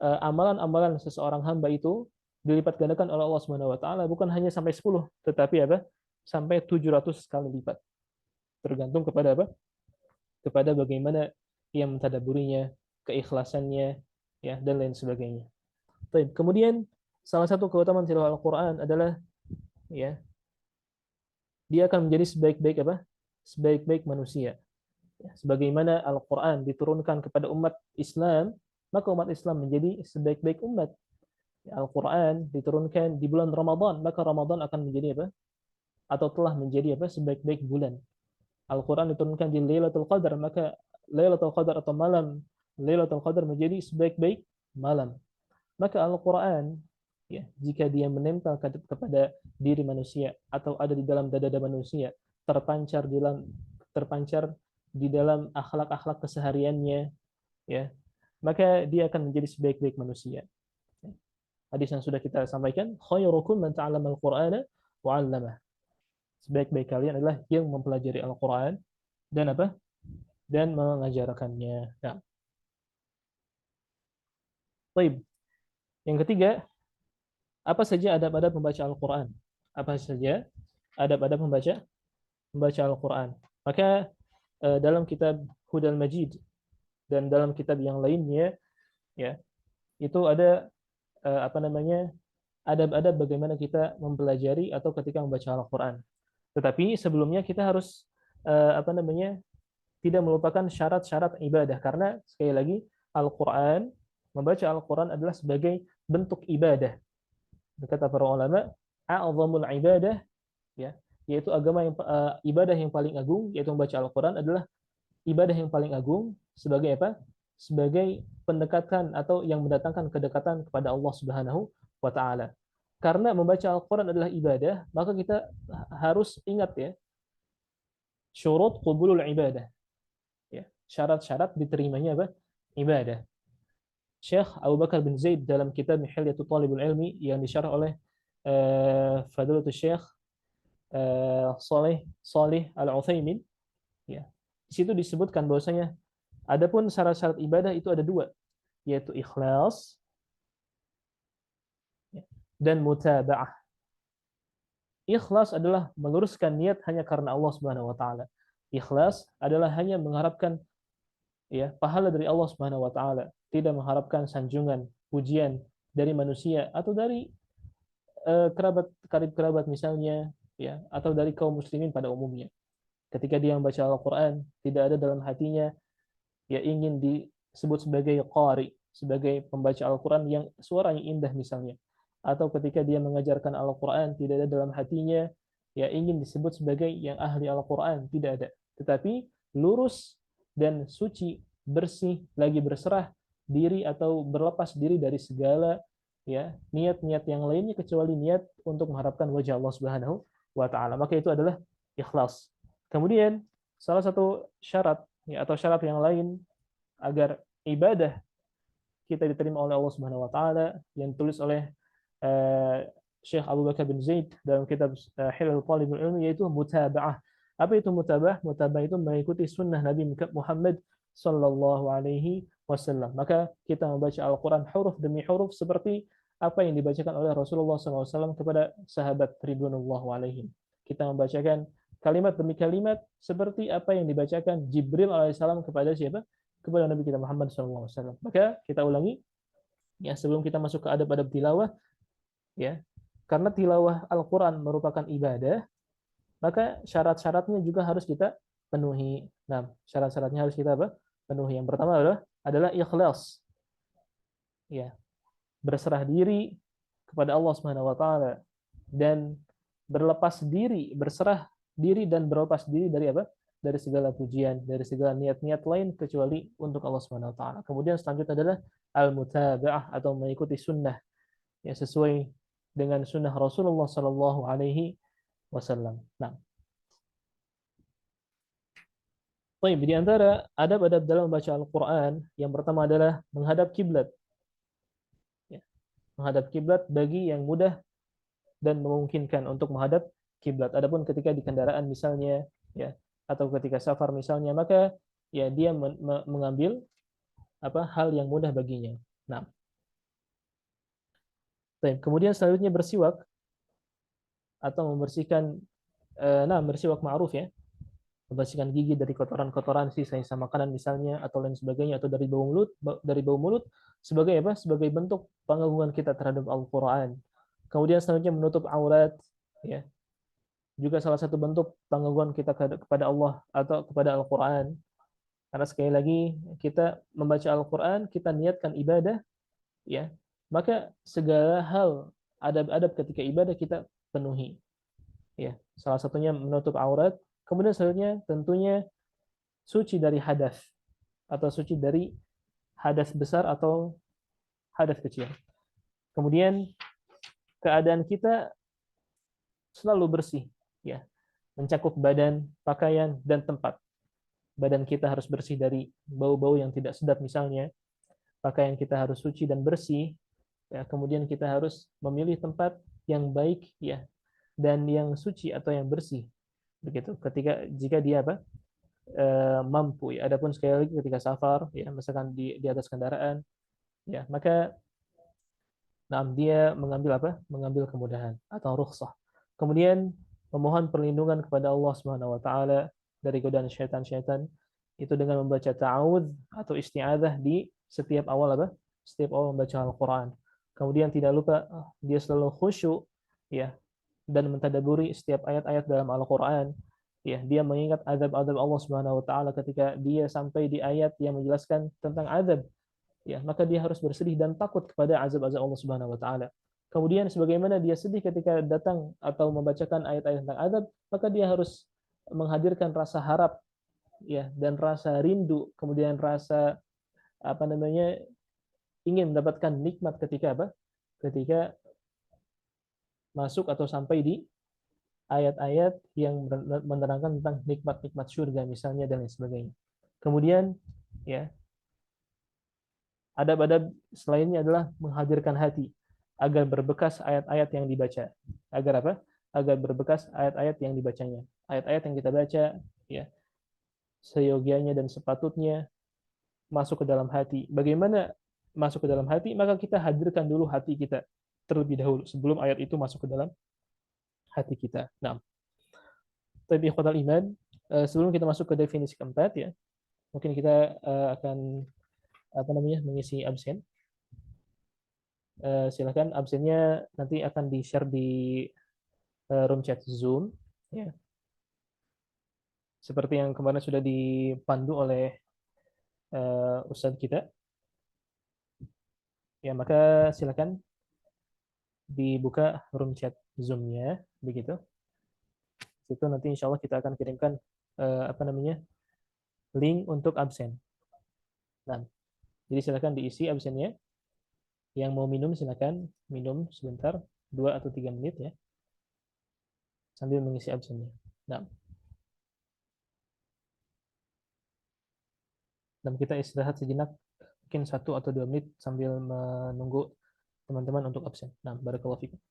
amalan-amalan seseorang hamba itu dilipat gandakan oleh Allah Subhanahu wa taala bukan hanya sampai 10, tetapi apa? Sampai 700 kali lipat. Tergantung kepada apa? Kepada bagaimana ia mentadaburinya, keikhlasannya, ya, dan lain sebagainya. Baik, kemudian salah satu keutamaan tilawah Al-Qur'an adalah, ya, dia akan menjadi sebaik-baik apa? Sebaik-baik manusia. Ya, sebagaimana Al-Qur'an diturunkan kepada umat Islam, maka umat Islam menjadi sebaik-baik umat. Ya, Al-Qur'an diturunkan di bulan Ramadan, maka Ramadan akan menjadi apa? Atau telah menjadi apa? Sebaik-baik bulan. Al-Qur'an diturunkan di Lailatul Qadar, maka Lailatul Qadar atau malam Lailatul Qadar menjadi sebaik-baik malam. Maka Al-Qur'an, ya, jika dia menempel kepada diri manusia atau ada di dalam dada manusia, terpancar di dalam akhlak-akhlak kesehariannya, ya, maka dia akan menjadi sebaik-baik manusia. Hadis yang sudah kita sampaikan, khairukum man ta'allama al-Qur'ana wa 'allamah. Sebaik-baik kalian adalah yang mempelajari Al-Qur'an dan apa? Dan mengajarkannya. Nah, baik. Yang ketiga, apa saja adab-adab membaca Al-Qur'an? Apa saja adab-adab membaca Al-Qur'an? Maka dalam kitab Hudal Majid dan dalam kitab yang lainnya, ya, itu ada apa namanya? Adab-adab bagaimana kita mempelajari atau ketika membaca Al-Qur'an. Tetapi sebelumnya kita harus apa namanya? Tidak melupakan syarat-syarat ibadah, karena sekali lagi Al-Qur'an, membaca Al-Qur'an adalah sebagai bentuk ibadah. Kata para ulama, a'zamul ibadah, ya, yaitu ibadah yang paling agung, yaitu membaca Al-Qur'an adalah ibadah yang paling agung sebagai apa? Sebagai pendekatan atau yang mendatangkan kedekatan kepada Allah Subhanahu wa taala. Karena membaca Al-Qur'an adalah ibadah, maka kita harus ingat, ya, syurut qubulul ibadah. Ya, syarat-syarat diterimanya apa? Ibadah. Syekh Abu Bakar bin Zaid dalam kitab Hilyatul Talibul Ilmi yang disyarah oleh Fadilatul Syekh Salih Al-Utsaimin, ya. Di situ disebutkan bahwasanya adapun syarat-syarat ibadah itu ada dua, yaitu ikhlas, ya, dan mutaba'ah. Ikhlas adalah meluruskan niat hanya karena Allah Subhanahu wa taala. Ikhlas adalah hanya mengharapkan, ya, pahala dari Allah Subhanahu wa taala, tidak mengharapkan sanjungan, pujian dari manusia atau dari karib kerabat misalnya, ya, atau dari kaum muslimin pada umumnya. Ketika dia membaca Al-Qur'an, tidak ada dalam hatinya, ya, ingin disebut sebagai qari, sebagai pembaca Al-Qur'an yang suaranya indah misalnya. Atau ketika dia mengajarkan Al-Qur'an, tidak ada dalam hatinya, ya, ingin disebut sebagai yang ahli Al-Qur'an, tidak ada. Tetapi lurus dan suci, bersih, lagi berserah diri atau berlepas diri dari segala, ya, niat-niat yang lainnya kecuali niat untuk mengharapkan wajah Allah Subhanahu wa taala. Maka itu adalah ikhlas. Kemudian salah satu syarat, ya, atau syarat yang lain agar ibadah kita diterima oleh Allah Subhanahu wa taala yang ditulis oleh Syekh Abu Bakar bin Zaid dalam kitab Hilal Talibul Ilmi, yaitu mutaba'ah. Apa itu mutaba'ah? Mutaba'ah itu mengikuti sunnah Nabi Muhammad sallallahu alaihi wasallam. Maka kita membaca Al-Qur'an huruf demi huruf seperti apa yang dibacakan oleh Rasulullah SAW kepada sahabat ridwanullah alaihim. Kita membacakan kalimat demi kalimat seperti apa yang dibacakan Jibril alaihissalam kepada siapa? Kepada Nabi kita Muhammad SAW. Maka kita ulangi, ya, sebelum kita masuk ke adab-adab tilawah, ya, karena tilawah Al-Quran merupakan ibadah, maka syarat-syaratnya juga harus kita penuhi. Nah, syarat-syaratnya harus kita apa? Penuhi. Yang pertama adalah ikhlas, ya, berserah diri kepada Allah Subhanahu wa taala dan berlepas diri, berserah diri dan berlepas diri dari apa? Dari segala pujian, dari segala niat-niat lain kecuali untuk Allah Subhanahu wa taala. Kemudian selanjutnya adalah al-mutaba'ah atau mengikuti sunnah, ya, sesuai dengan sunnah Rasulullah Sallallahu Alaihi Wasallam. Nah, baik, di antara adab-adab dalam membaca Al-Quran yang pertama adalah menghadap kiblat. Ya, menghadap kiblat bagi yang mudah dan memungkinkan untuk menghadap kiblat. Adapun ketika di kendaraan misalnya, ya, atau ketika safar misalnya, maka, ya, dia mengambil apa hal yang mudah baginya. Nah, baik. Kemudian selanjutnya bersiwak atau membersihkan, bersiwak ma'ruf, ya, membersihkan gigi dari kotoran-kotoran sisa-sisa makanan misalnya atau lain sebagainya, atau dari bau mulut sebagai apa? Sebagai bentuk pengagungan kita terhadap Al-Qur'an. Kemudian selanjutnya menutup aurat, ya. Juga salah satu bentuk pengagungan kita kepada Allah atau kepada Al-Qur'an. Karena sekali lagi kita membaca Al-Qur'an, kita niatkan ibadah, ya. Maka segala hal adab-adab ketika ibadah kita penuhi, ya. Salah satunya menutup aurat, kemudian selanjutnya tentunya suci dari hadas atau suci dari hadas besar atau hadas kecil. Kemudian keadaan kita selalu bersih, ya, mencakup badan, pakaian, dan tempat. Badan kita harus bersih dari bau-bau yang tidak sedap misalnya, pakaian kita harus suci dan bersih, ya. Kemudian kita harus memilih tempat yang baik, ya, dan yang suci atau yang bersih, begitu. Jika dia apa? Mampu, ya. Adapun sekali lagi ketika safar, ya, misalkan di atas kendaraan, ya, maka nah, dia mengambil apa? Mengambil kemudahan atau rukhsah. Kemudian memohon perlindungan kepada Allah Subhanahu wa taala dari godaan syaitan-syaitan itu dengan membaca ta'awudz atau isti'adzah di setiap awal apa? Setiap awal membaca Al-Qur'an. Kemudian tidak lupa dia selalu khusyuk, ya, dan mentadaburi setiap ayat-ayat dalam Al-Qur'an. Ya, dia mengingat azab-azab Allah Subhanahu wa taala ketika dia sampai di ayat yang menjelaskan tentang azab, ya, maka dia harus bersedih dan takut kepada azab-azab Allah Subhanahu wa taala. Kemudian sebagaimana dia sedih ketika datang atau membacakan ayat-ayat tentang azab, maka dia harus menghadirkan rasa harap, ya, dan rasa rindu, kemudian rasa apa namanya? Ingin mendapatkan nikmat ketika apa? Ketika masuk atau sampai di ayat-ayat yang menerangkan tentang nikmat-nikmat surga misalnya dan lain sebagainya. Kemudian, ya, adab-adab selainnya adalah menghadirkan hati agar berbekas ayat-ayat yang dibaca. Agar apa? Agar berbekas ayat-ayat yang dibacanya. Ayat-ayat yang kita baca, ya, seyogianya dan sepatutnya masuk ke dalam hati. Bagaimana masuk ke dalam hati? Maka kita hadirkan dulu hati kita terlebih dahulu sebelum ayat itu masuk ke dalam hati kita. Nah, tapi ikhwatal iman, sebelum kita masuk ke definisi keempat, ya, mungkin kita akan apa namanya? Mengisi absen. Silakan absennya nanti akan di-share di room chat Zoom, ya. Seperti yang kemarin sudah dipandu oleh Ustadz kita. Ya, maka silakan dibuka room chat Zoom-nya, begitu. Itu nanti insya Allah kita akan kirimkan apa namanya? Link untuk absen. Nah, jadi silakan diisi absennya. Yang mau minum silakan minum sebentar, 2 atau 3 menit, ya, sambil mengisi absennya. Nah, dan kita istirahat sejenak, mungkin 1 atau 2 menit sambil menunggu teman-teman untuk absen. Nah, barakallahu fikum.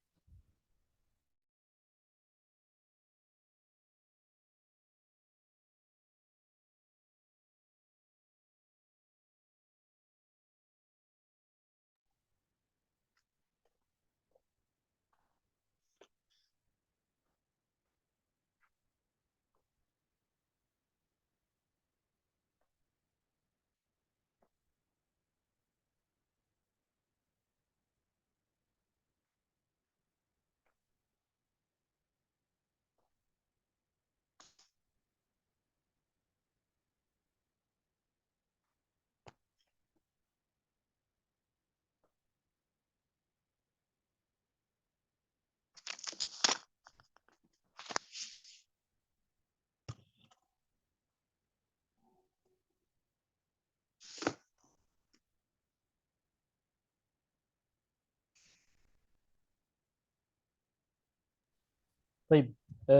Baik,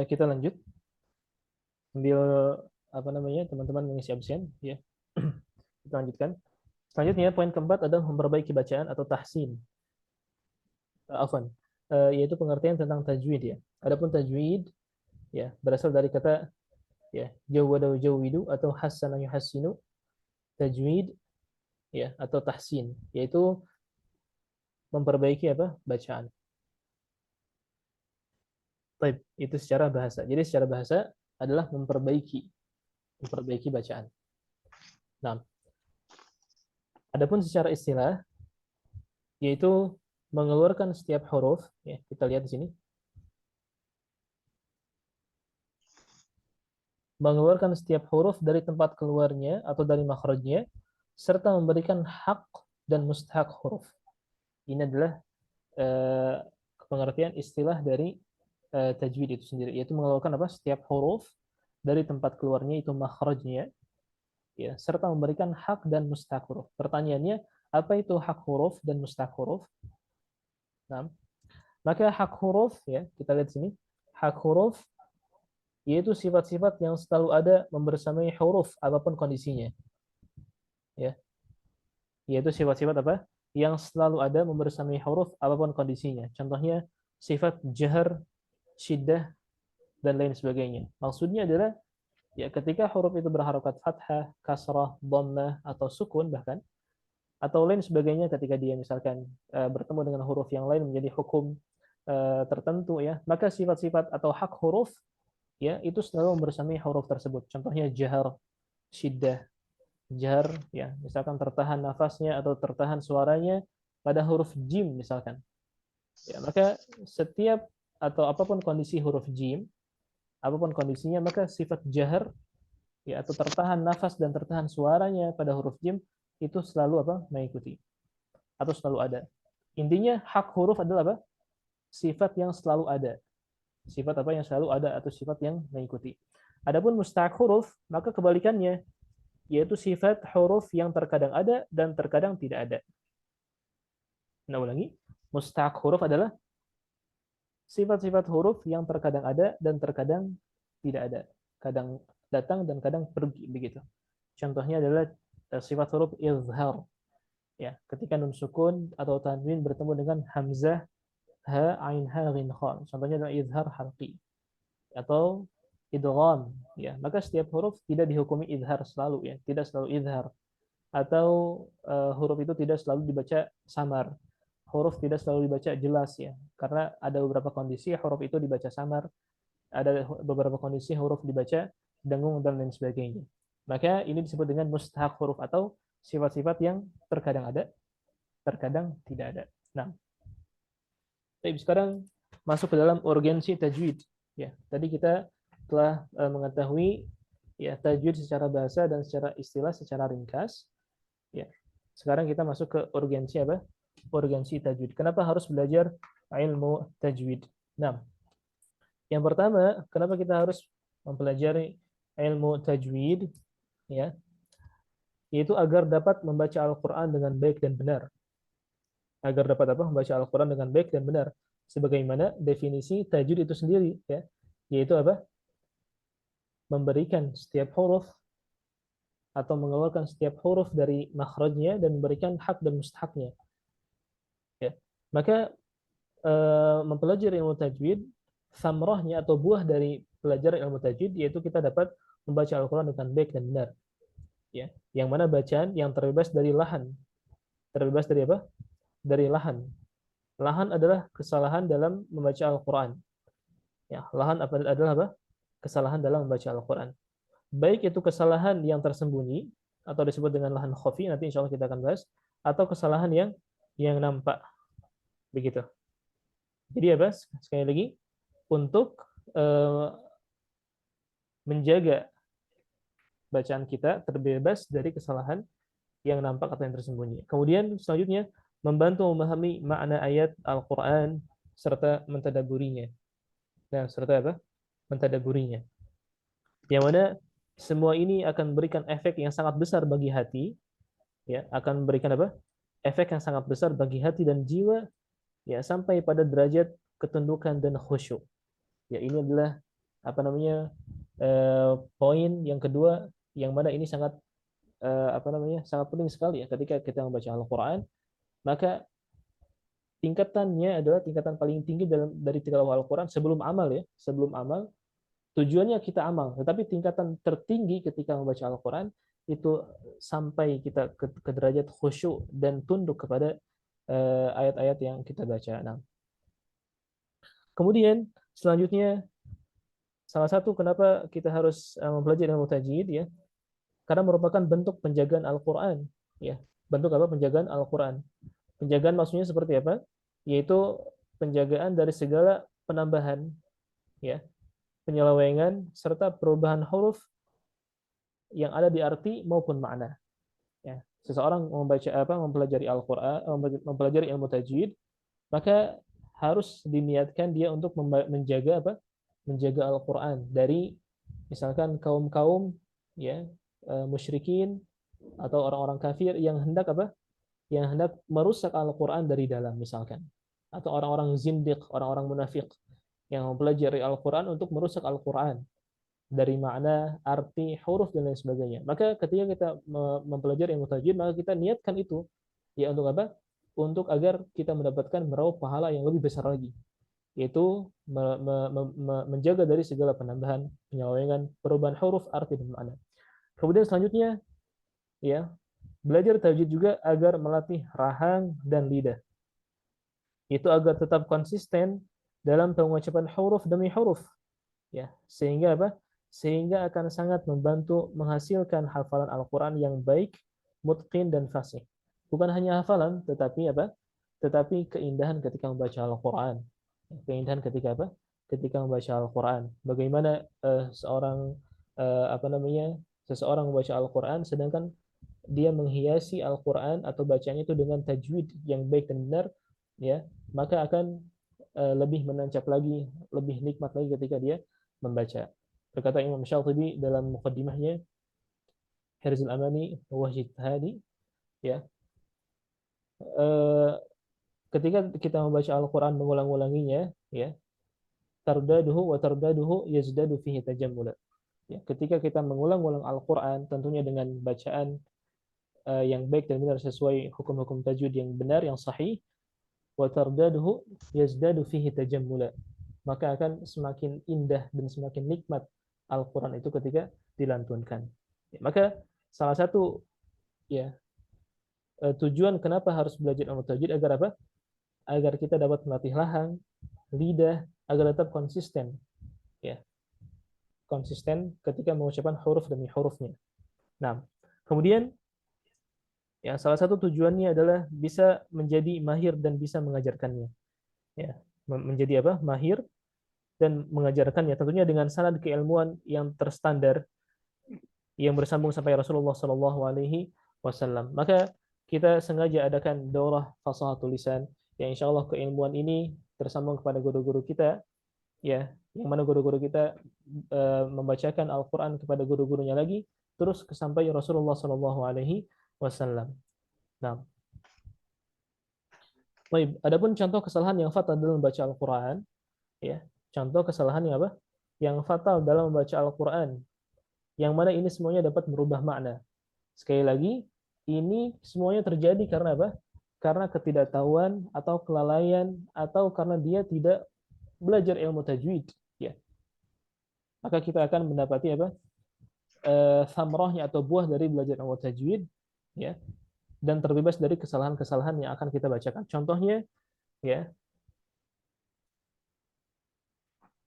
kita lanjut sambil apa namanya teman-teman mengisi absen, ya. Kita lanjutkan. Selanjutnya poin keempat adalah memperbaiki bacaan atau tahsin. Afwan, yaitu pengertian tentang tajwid, ya. Adapun tajwid, ya, berasal dari kata, ya, jawwada jawwidu atau hassana yuhassinu. Tajwid, ya, atau tahsin, yaitu memperbaiki apa? Bacaan. Baik, itu secara bahasa. Jadi secara bahasa adalah memperbaiki, memperbaiki bacaan. Nah, adapun secara istilah yaitu mengeluarkan setiap huruf, ya, kita lihat di sini. Mengeluarkan setiap huruf dari tempat keluarnya atau dari makhrajnya serta memberikan hak dan mustahak huruf. Ini adalah pengertian istilah dari tajwid itu sendiri, yaitu mengeluarkan apa? Setiap huruf dari tempat keluarnya itu makhrajnya, ya, serta memberikan hak dan mustahak huruf. Pertanyaannya, apa itu hak huruf dan mustahak huruf? Nah, maka hak huruf, ya, kita lihat sini. Hak huruf yaitu sifat-sifat yang selalu ada membersamai huruf apapun kondisinya, ya. Yaitu sifat-sifat apa? Yang selalu ada membersamai huruf apapun kondisinya. Contohnya sifat jahar, syiddah, dan lain sebagainya. Maksudnya adalah ya ketika huruf itu berharokat fathah, kasrah, dhammah, atau sukun bahkan, atau lain sebagainya ketika dia misalkan bertemu dengan huruf yang lain menjadi hukum tertentu, ya, maka sifat-sifat atau hak huruf, ya, itu selalu membersamai huruf tersebut. Contohnya jahar, syiddah. Jahar, ya, misalkan tertahan nafasnya atau tertahan suaranya pada huruf jim misalkan. Ya, maka setiap atau apapun kondisi huruf jim, apapun kondisinya, maka sifat jahar, ya, atau tertahan nafas dan tertahan suaranya pada huruf jim itu selalu apa? Mengikuti atau selalu ada. Intinya hak huruf adalah apa? Sifat yang selalu ada. Sifat apa yang selalu ada atau sifat yang mengikuti. Adapun mustahak huruf, maka kebalikannya, yaitu sifat huruf yang terkadang ada dan terkadang tidak ada. Nah, ulangi. Mustahak huruf adalah sifat-sifat huruf yang terkadang ada dan terkadang tidak ada. Kadang datang dan kadang pergi, begitu. Contohnya adalah sifat huruf izhar. Ya, ketika nun sukun atau tanwin bertemu dengan hamzah, ha, ain, ha, ghin, kha. Contohnya adalah izhar halqi atau idgham, ya. Maka setiap huruf tidak dihukumi izhar selalu, ya, tidak selalu izhar. Atau huruf itu tidak selalu dibaca samar. Huruf tidak selalu dibaca jelas, ya. Karena ada beberapa kondisi huruf itu dibaca samar, ada beberapa kondisi huruf dibaca dengung dan lain sebagainya. Maka ini disebut dengan mustahak huruf atau sifat-sifat yang terkadang ada, terkadang tidak ada. Nah, sekarang masuk ke dalam urgensi tajwid. Ya, tadi kita telah mengetahui, ya, tajwid secara bahasa dan secara istilah secara ringkas. Ya, sekarang kita masuk ke urgensi apa? Urgensi tajwid. Kenapa harus belajar ilmu tajwid? Nah, yang pertama, kenapa kita harus mempelajari ilmu tajwid? Ya, yaitu agar dapat membaca Al-Quran dengan baik dan benar. Agar dapat apa? Membaca Al-Quran dengan baik dan benar. Sebagaimana definisi tajwid itu sendiri, ya, yaitu apa? Memberikan setiap huruf atau mengeluarkan setiap huruf dari makhrajnya dan memberikan hak dan mustahaknya. Ya. Maka mempelajari ilmu tajwid, samrahnya atau buah dari pelajaran ilmu tajwid yaitu kita dapat membaca Al-Quran dengan baik dan benar. Ya. Yang mana bacaan yang terbebas dari lahan. Terbebas dari apa? Dari lahan. Lahan adalah kesalahan dalam membaca Al-Quran. Ya, lahan adalah apa? Kesalahan dalam membaca Al-Quran. Baik itu kesalahan yang tersembunyi atau disebut dengan lahan khafi, nanti insya Allah kita akan bahas, atau kesalahan yang nampak, begitu. Jadi apa? Sekali lagi, untuk menjaga bacaan kita terbebas dari kesalahan yang nampak atau yang tersembunyi. Kemudian selanjutnya membantu memahami makna ayat Al-Quran serta mentadaburinya. Nah, serta apa? Mentadaburinya. Yang mana semua ini akan memberikan efek yang sangat besar bagi hati, ya, akan memberikan apa? Efek yang sangat besar bagi hati dan jiwa, ya, sampai pada derajat ketundukan dan khusyuk. Ya, ini adalah apa namanya? Poin yang kedua yang mana ini sangat apa namanya? Sangat penting sekali, ya, ketika kita membaca Al-Qur'an, maka tingkatannya adalah tingkatan paling tinggi dari tilawah Al-Qur'an sebelum amal, ya, sebelum amal. Tujuannya kita amal, tetapi tingkatan tertinggi ketika membaca Al-Quran itu sampai kita ke derajat khusyuk dan tunduk kepada ayat-ayat yang kita baca. Nah, kemudian selanjutnya salah satu kenapa kita harus mempelajari ilmu tajwid ya, karena merupakan bentuk penjagaan Al-Qur'an ya. Bentuk apa? Penjagaan Al-Qur'an. Penjagaan maksudnya seperti apa? Yaitu penjagaan dari segala penambahan ya, penyelewengan serta perubahan huruf yang ada di arti maupun makna ya. Seseorang membaca mempelajari Al-Qur'an, mempelajari ilmu tajwid, maka harus diniatkan dia untuk menjaga menjaga Al-Qur'an dari misalkan kaum-kaum ya musyrikin atau orang-orang kafir yang hendak yang hendak merusak Al-Qur'an dari dalam misalkan, atau orang-orang zindiq, orang-orang munafik yang mempelajari Al-Qur'an untuk merusak Al-Qur'an dari makna, arti, huruf dan lain sebagainya. Maka ketika kita mempelajari ilmu tajwid, maka kita niatkan itu ya untuk apa? Untuk agar kita mendapatkan meraup pahala yang lebih besar lagi, yaitu menjaga dari segala penambahan, penyelewengan, perubahan huruf, arti dan makna. Kemudian selanjutnya ya, belajar tajwid juga agar melatih rahang dan lidah. Itu agar tetap konsisten dalam pengucapan huruf demi huruf ya, sehingga sehingga akan sangat membantu menghasilkan hafalan Al-Qur'an yang baik, mutqin dan fasih. Bukan hanya hafalan, tetapi tetapi keindahan ketika membaca Al-Qur'an. Keindahan ketika ketika membaca Al-Qur'an. Bagaimana seorang seseorang membaca Al-Qur'an sedangkan dia menghiasi Al-Qur'an atau bacanya itu dengan tajwid yang baik dan benar ya, maka akan lebih menancap lagi, lebih nikmat lagi ketika dia membaca. Berkata Imam Syatibi dalam muqaddimahnya Hirzul Amani wa Ijtihadi ya, ketika kita membaca Al-Qur'an mengulang-ulanginya ya, tardaduhu wa tardaduhu yazdadu fihi tajammula. Ya, ketika kita mengulang-ulang Al-Qur'an tentunya dengan bacaan yang baik dan benar sesuai hukum-hukum tajwid yang benar yang sahih, wa tardaduhu yazdadu fihi tajammula, maka akan semakin indah dan semakin nikmat Al-Qur'an itu ketika dilantunkan. Ya, maka salah satu ya tujuan kenapa harus belajar ilmu tajwid agar apa? Agar kita dapat melatih lahang, lidah agar tetap konsisten ya. Konsisten ketika mengucapkan huruf demi hurufnya. Nah, kemudian ya salah satu tujuannya adalah bisa menjadi mahir dan bisa mengajarkannya. Ya, menjadi apa? Mahir dan mengajarkannya tentunya dengan sanad keilmuan yang terstandar yang bersambung sampai Rasulullah Shallallahu Alaihi Wasallam. Maka kita sengaja adakan daurah fasahatul lisan yang insya Allah keilmuan ini tersambung kepada guru-guru kita ya, yang mana guru-guru kita membacakan Al-Quran kepada guru-gurunya lagi terus sampai Rasulullah Shallallahu Alaihi Wasallam. Nah, baik. Adapun contoh kesalahan yang fatal dalam membaca Al-Quran, ya, contoh kesalahan yang apa? Yang fatal dalam membaca Al-Quran, yang mana ini semuanya dapat merubah makna. Sekali lagi, ini semuanya terjadi karena apa? Karena ketidaktahuan atau kelalaian atau karena dia tidak belajar ilmu tajwid, ya. Maka kita akan mendapati apa? Thamrahnya atau buah dari belajar ilmu tajwid, ya, dan terbebas dari kesalahan-kesalahan yang akan kita bacakan. Contohnya, ya,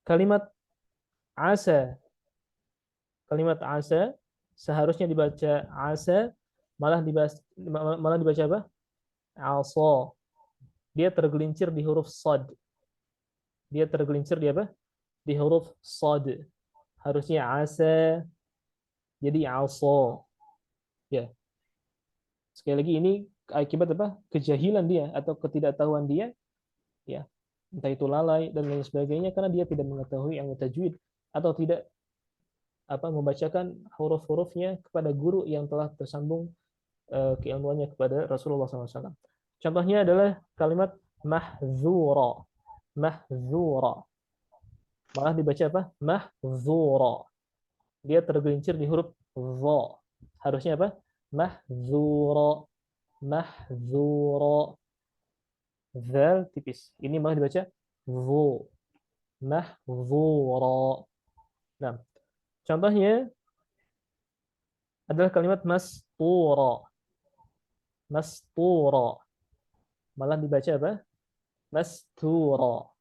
kalimat asa. Kalimat asa seharusnya dibaca asa, malah dibaca apa? Asa. Dia tergelincir di huruf sad. Dia tergelincir di apa? Di huruf sad. Harusnya asa jadi asa. Ya. Sekali lagi ini akibat apa? Kejahilan dia atau ketidaktahuan dia, ya. Entah itu lalai dan lain sebagainya karena dia tidak mengetahui ilmu tajwid atau tidak membacakan huruf-hurufnya kepada guru yang telah tersambung keilmuannya kepada Rasulullah SAW. Contohnya adalah kalimat mahzura. Mahzura. Malah dibaca apa? Mahzura. Dia tergelincir di huruf dha. Harusnya apa? Mahzura. Mahzura. Zal tipis. Ini malah dibaca dhu. Mahzura. Nah, contohnya adalah kalimat mastura. Mastura. Malah dibaca apa? Mastura.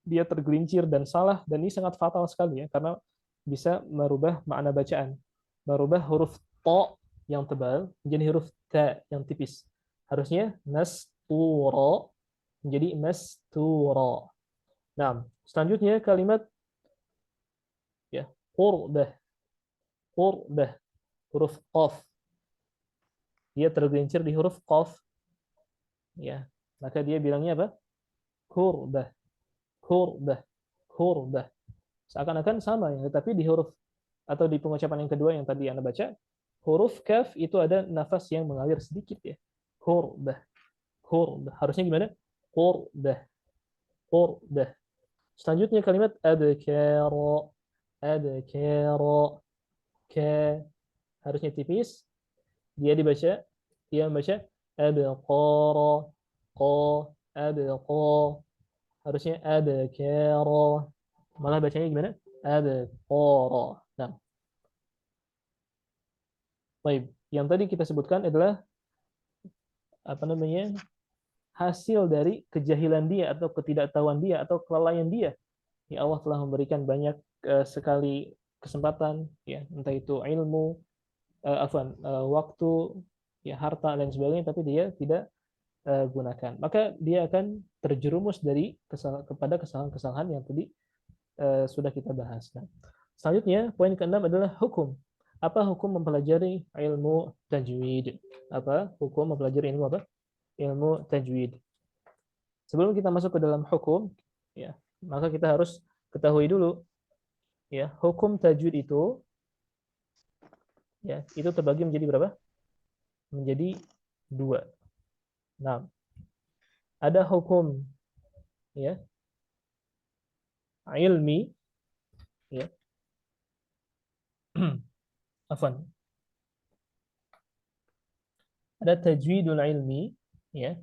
dia tergelincir dan salah, dan ini sangat fatal sekali ya, karena bisa merubah makna bacaan, merubah huruf to yang tebal menjadi huruf ta yang tipis. Harusnya masturo menjadi masturo. Nah, selanjutnya kalimat ya qurbah, qurbah, huruf qaf. Dia tergelincir di huruf qaf, ya. Maka dia bilangnya apa? Qurbah, qurbah, qurbah. Seakan-akan sama ya, tetapi di huruf atau di pengucapan yang kedua yang tadi Anda baca, huruf kaf itu ada nafas yang mengalir sedikit ya. Qurbah, qurbah. Harusnya gimana? Qurbah, qurbah. Selanjutnya kalimat abkara, abkara, ka harusnya tipis. Dia dibaca, dia membaca abqara, qa, abqa. Harusnya abkara. Malah bacanya gimana? Abqara. Nah, baik. Yang tadi kita sebutkan adalah apa namanya? Hasil dari kejahilan dia atau ketidaktahuan dia atau kelalaian dia. Ya Allah telah memberikan banyak sekali kesempatan ya, entah itu ilmu, waktu, ya harta dan sebagainya, tapi dia tidak gunakan. Maka dia akan terjerumus dari kepada kesalahan-kesalahan yang tadi sudah kita bahas. Nah, selanjutnya poin keenam adalah hukum. Apa hukum mempelajari ilmu tajwid? Apa hukum mempelajari ilmu apa? Ilmu tajwid. Sebelum kita masuk ke dalam hukum, ya, maka kita harus ketahui dulu, ya, hukum tajwid itu, ya, itu terbagi menjadi berapa? Menjadi dua. Nah, ada hukum, ya, ilmi, ya, afwan, ada tajwidul ilmi, ya,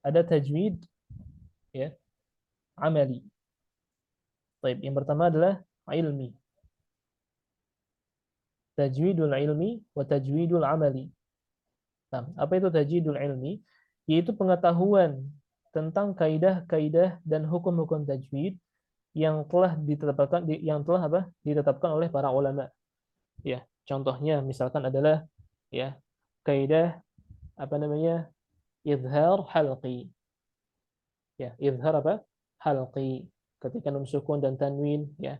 ada tajwid, ya, amali. Baik, yang pertama adalah ilmi. Tajwidul ilmi wa tajwidul amali. Nah, apa itu tajwidul ilmi? Yaitu pengetahuan tentang kaidah-kaidah dan hukum-hukum tajwid yang telah ditetapkan oleh para ulama. Ya, contohnya misalkan adalah ya kaidah apa namanya? Izhar halqi. Ya, izhar apa? Halqi. Ketika nun sukun dan tanwin ya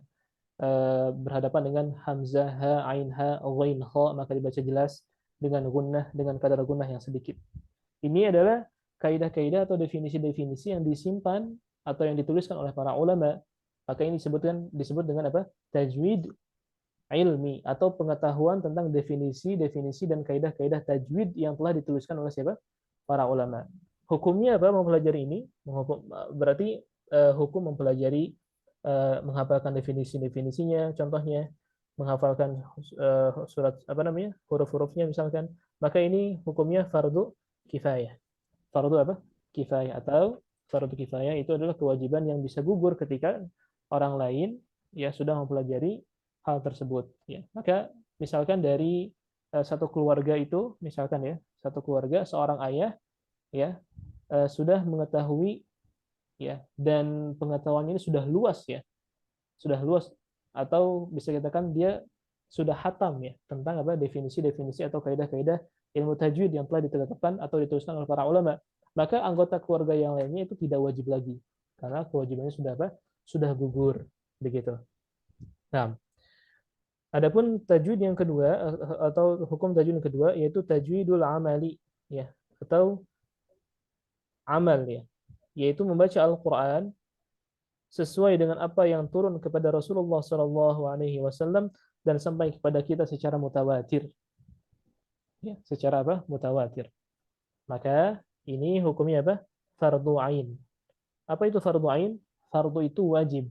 berhadapan dengan hamzah, ha, ain, ha, ghain, kha, maka dibaca jelas dengan gunnah, dengan kadar gunnah yang sedikit. Ini adalah kaidah-kaidah atau definisi-definisi yang disimpan atau yang dituliskan oleh para ulama. Maka ini disebut dengan apa? Tajwid ilmi atau pengetahuan tentang definisi-definisi dan kaidah-kaidah tajwid yang telah dituliskan oleh siapa? Para ulama. Hukumnya apa mempelajari ini? Berarti hukum mempelajari menghafalkan definisi-definisinya, contohnya menghafalkan surat apa namanya? Huruf-hurufnya misalkan. Maka ini hukumnya fardu kifayah. Fardu apa? Kifayah atau fardu kifayah itu adalah kewajiban yang bisa gugur ketika orang lain ya sudah mempelajari hal tersebut ya. Maka misalkan dari satu keluarga itu misalkan ya, satu keluarga seorang ayah ya sudah mengetahui ya dan pengetahuannya ini sudah luas ya. Sudah luas atau bisa dikatakan dia sudah hatam ya tentang apa definisi-definisi atau kaidah-kaidah ilmu tajwid yang telah ditetapkan atau dituliskan oleh para ulama, maka anggota keluarga yang lainnya itu tidak wajib lagi karena kewajibannya sudah apa? Sudah gugur begitu. Nah, adapun tajwid yang kedua atau hukum tajwid yang kedua yaitu tajwidul amali ya atau amal ya, yaitu membaca Al-Qur'an sesuai dengan apa yang turun kepada Rasulullah SAW dan sampai kepada kita secara mutawatir. Ya, secara apa? Mutawatir. Maka ini hukumnya apa? Fardu ain. Apa itu fardu ain? Fardu itu wajib.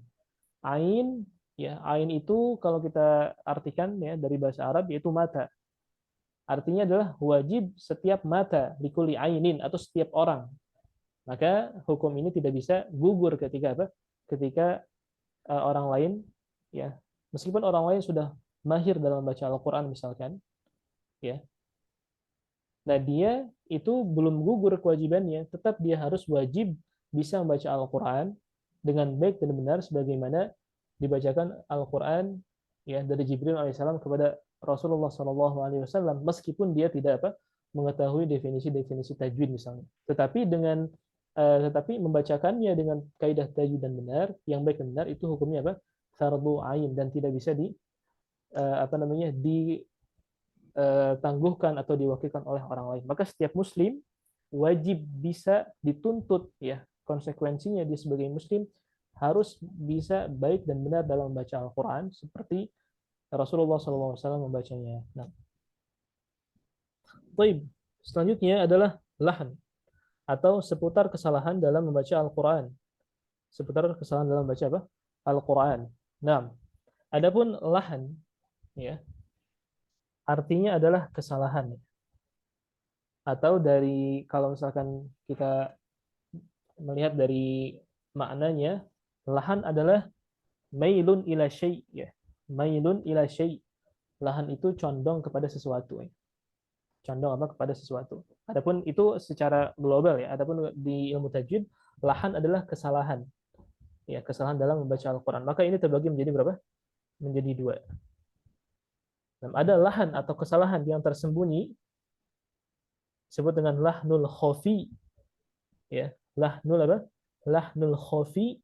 Ain, ya, ain itu kalau kita artikan ya dari bahasa Arab yaitu mata. Artinya adalah wajib setiap mata, likuli ainin atau setiap orang. Maka hukum ini tidak bisa gugur ketika apa? Ketika orang lain ya, meskipun orang lain sudah mahir dalam membaca Al-Qur'an misalkan, ya. Nah, dia itu belum gugur kewajibannya, tetap dia harus wajib bisa membaca Al-Qur'an dengan baik dan benar sebagaimana dibacakan Al-Qur'an ya dari Jibril alaihissalam kepada Rasulullah Shallallahu alaihi wasallam, meskipun dia tidak mengetahui definisi-definisi tajwid misalnya. Tetapi membacakannya dengan kaidah tajwid dan benar, yang baik dan benar, itu hukumnya fardu ain dan tidak bisa ditangguhkan atau diwakilkan oleh orang lain. Maka setiap muslim wajib bisa dituntut ya, konsekuensinya dia sebagai muslim harus bisa baik dan benar dalam membaca Al-Qur'an seperti Rasulullah SAW membacanya. Nah, baik. Selanjutnya adalah lahan atau seputar kesalahan dalam membaca Al-Qur'an. Seputar kesalahan dalam membaca Al-Qur'an. Nah, adapun lahan ya, artinya adalah kesalahan. Atau dari kalau misalkan kita melihat dari maknanya, lahan adalah mailun ila syai' ya. Mailun ila syai'. Lahan itu condong kepada sesuatu ya. Condong kepada sesuatu. Adapun itu secara global ya. Adapun di ilmu tajwid, lahan adalah kesalahan. Ya, kesalahan dalam membaca Al-Qur'an. Maka ini terbagi menjadi berapa? Menjadi dua. Dan ada lahan atau kesalahan yang tersembunyi disebut dengan lahnul khafi. Ya, lahnul apa? Lahnul khafi,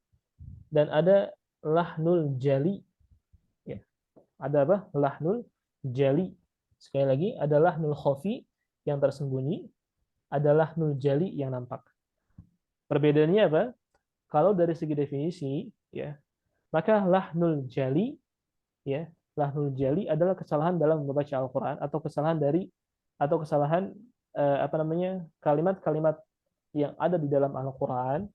dan ada lahnul jali. Ya. Ada apa? Lahnul jali. Sekali lagi, ada lahnul khafi yang tersembunyi, ada lahnul jali yang nampak. Perbedaannya apa? Kalau dari segi definisi, ya, maka lahnul jali, ya, lahnul jali adalah kesalahan dalam membaca Al-Qur'an atau kesalahan kalimat-kalimat yang ada di dalam Al-Qur'an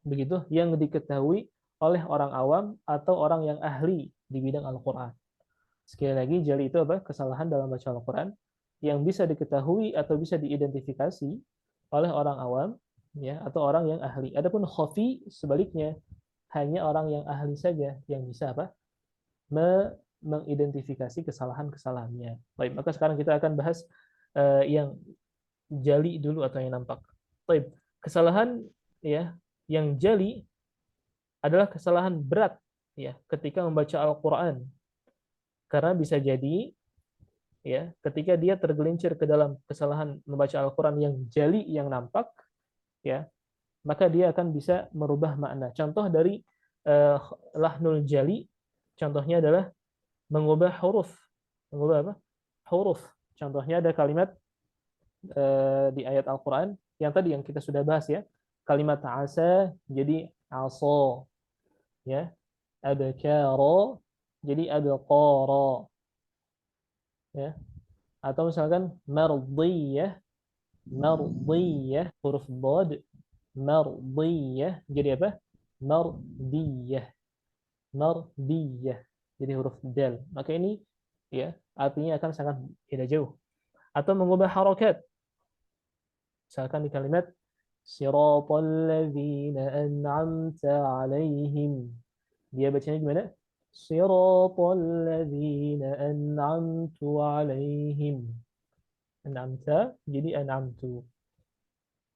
begitu yang diketahui oleh orang awam atau orang yang ahli di bidang Al-Qur'an. Sekali lagi, jali itu apa? Kesalahan dalam baca Al-Qur'an yang bisa diketahui atau bisa diidentifikasi oleh orang awam ya atau orang yang ahli. Adapun khafi sebaliknya, hanya orang yang ahli saja yang bisa mengidentifikasi kesalahan-kesalahannya. Baik, maka sekarang kita akan bahas yang jali dulu atau yang nampak. Baik, kesalahan ya yang jali adalah kesalahan berat ya ketika membaca Al-Qur'an. Karena bisa jadi ya ketika dia tergelincir ke dalam kesalahan membaca Al-Qur'an yang jali yang nampak ya, maka dia akan bisa merubah makna. Contoh dari lahnul jali, contohnya adalah mengubah huruf. Mengubah apa? Huruf. Contohnya ada kalimat di ayat Al-Qur'an yang tadi yang kita sudah bahas ya. Kalimat asa jadi aso. Ya. Abkara jadi abqara. Ya. Atau misalkan mardiyah, huruf dhad, mardiyah jadi apa? Mardiyah. Jadi huruf dal. Maka ini ya artinya akan sangat beda jauh. Atau mengubah harakat. Misalkan di kalimat siratal ladzina an'amta 'alaihim. Dia bacanya gimana? Siratal ladzina an'amtu 'alaihim. An'amta jadi an'amtu.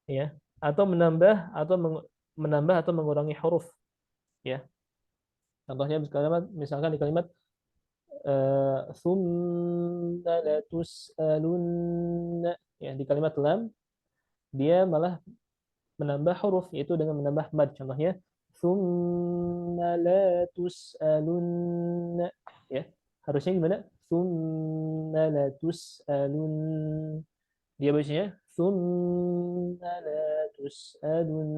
Ya. Atau menambah atau mengurangi huruf. Ya. Contohnya misalkan di kalimat thumma latus'alunna, ya, di kalimat lam dia malah menambah huruf yaitu dengan menambah mad. Contohnya thumma latus'alunna, ya. Harusnya gimana? Thumma latus'alun. Dia bacanya thumma latus'alun.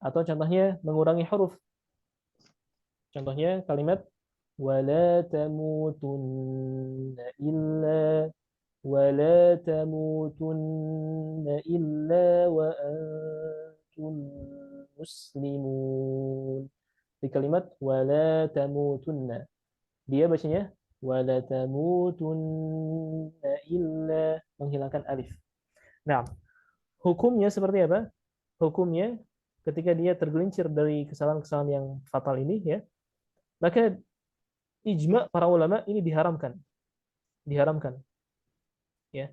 Atau contohnya mengurangi huruf. Contohnya kalimat ولا تموتن إلا وأنتم مسلمون. Di kalimat ولا تموتن dia bacanya ولا تموتن إلا, menghilangkan alif. Nah, hukumnya seperti apa? Hukumnya ketika dia tergelincir dari kesalahan-kesalahan yang fatal ini ya, maka ijma para ulama ini diharamkan ya,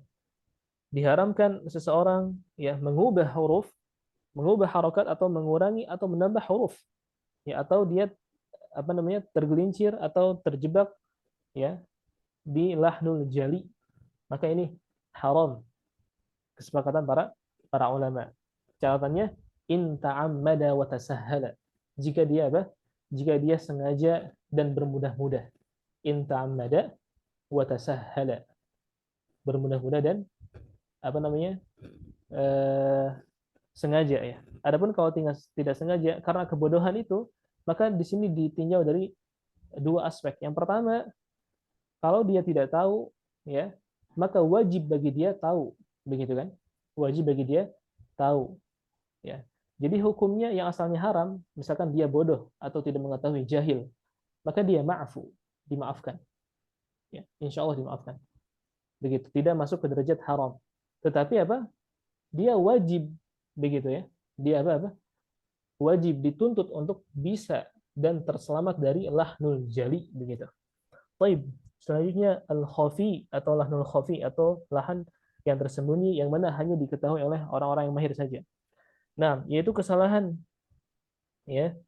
diharamkan seseorang ya mengubah huruf mengubah harokat atau mengurangi atau menambah huruf, ya, atau dia tergelincir atau terjebak, ya, di lahnul jali, maka ini haram. Kesepakatan para ulama. Catatannya in ta'ammada wa tasahhala. Jika dia apa? Jika dia sengaja dan bermudah-mudah. In ta'ammada wa tasahhala. Bermudah-mudah dan apa namanya? eh, sengaja, ya. Adapun kalau tidak sengaja karena kebodohan itu, maka di sini ditinjau dari dua aspek. Yang pertama, kalau dia tidak tahu, ya, maka wajib bagi dia tahu, begitu kan? Wajib bagi dia tahu, ya. Jadi hukumnya yang asalnya haram, misalkan dia bodoh atau tidak mengetahui, jahil, maka dia dimaafkan, ya, insya Allah dimaafkan. Begitu, tidak masuk ke derajat haram. Tetapi apa? Dia wajib, begitu ya. Dia apa? Wajib dituntut untuk bisa dan terselamat dari lahnul jali, begitu. Baik, selanjutnya al-khafi atau lahnul khafi atau lahan yang tersembunyi yang mana hanya diketahui oleh orang-orang yang mahir saja. Nah, yaitu kesalahan, ya,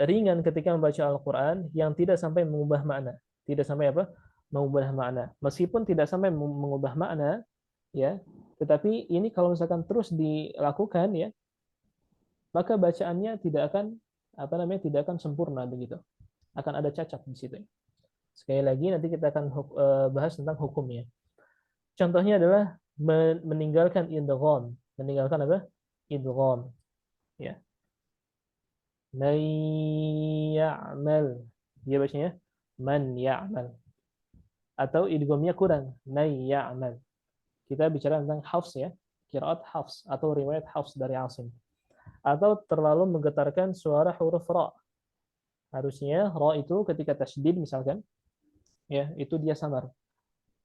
ringan ketika membaca Al-Qur'an yang tidak sampai mengubah makna. Tidak sampai apa? Mengubah makna. Meskipun tidak sampai mengubah makna, ya, tetapi ini kalau misalkan terus dilakukan, ya, maka bacaannya tidak akan tidak akan sempurna, begitu. Akan ada cacat di situ. Sekali lagi nanti kita akan bahas tentang hukumnya. Contohnya adalah meninggalkan idgham. Meninggalkan apa? Idgham. Ya. Man ya'mal. Dia bacanya man ya'mal. Atau idghamnya kurang. Man ya'mal. Kita bicara tentang hafs, ya. Qiraat hafs atau riwayat hafs dari Asim. Atau terlalu menggetarkan suara huruf ra. Harusnya ra itu ketika tasydid misalkan, ya, itu dia samar.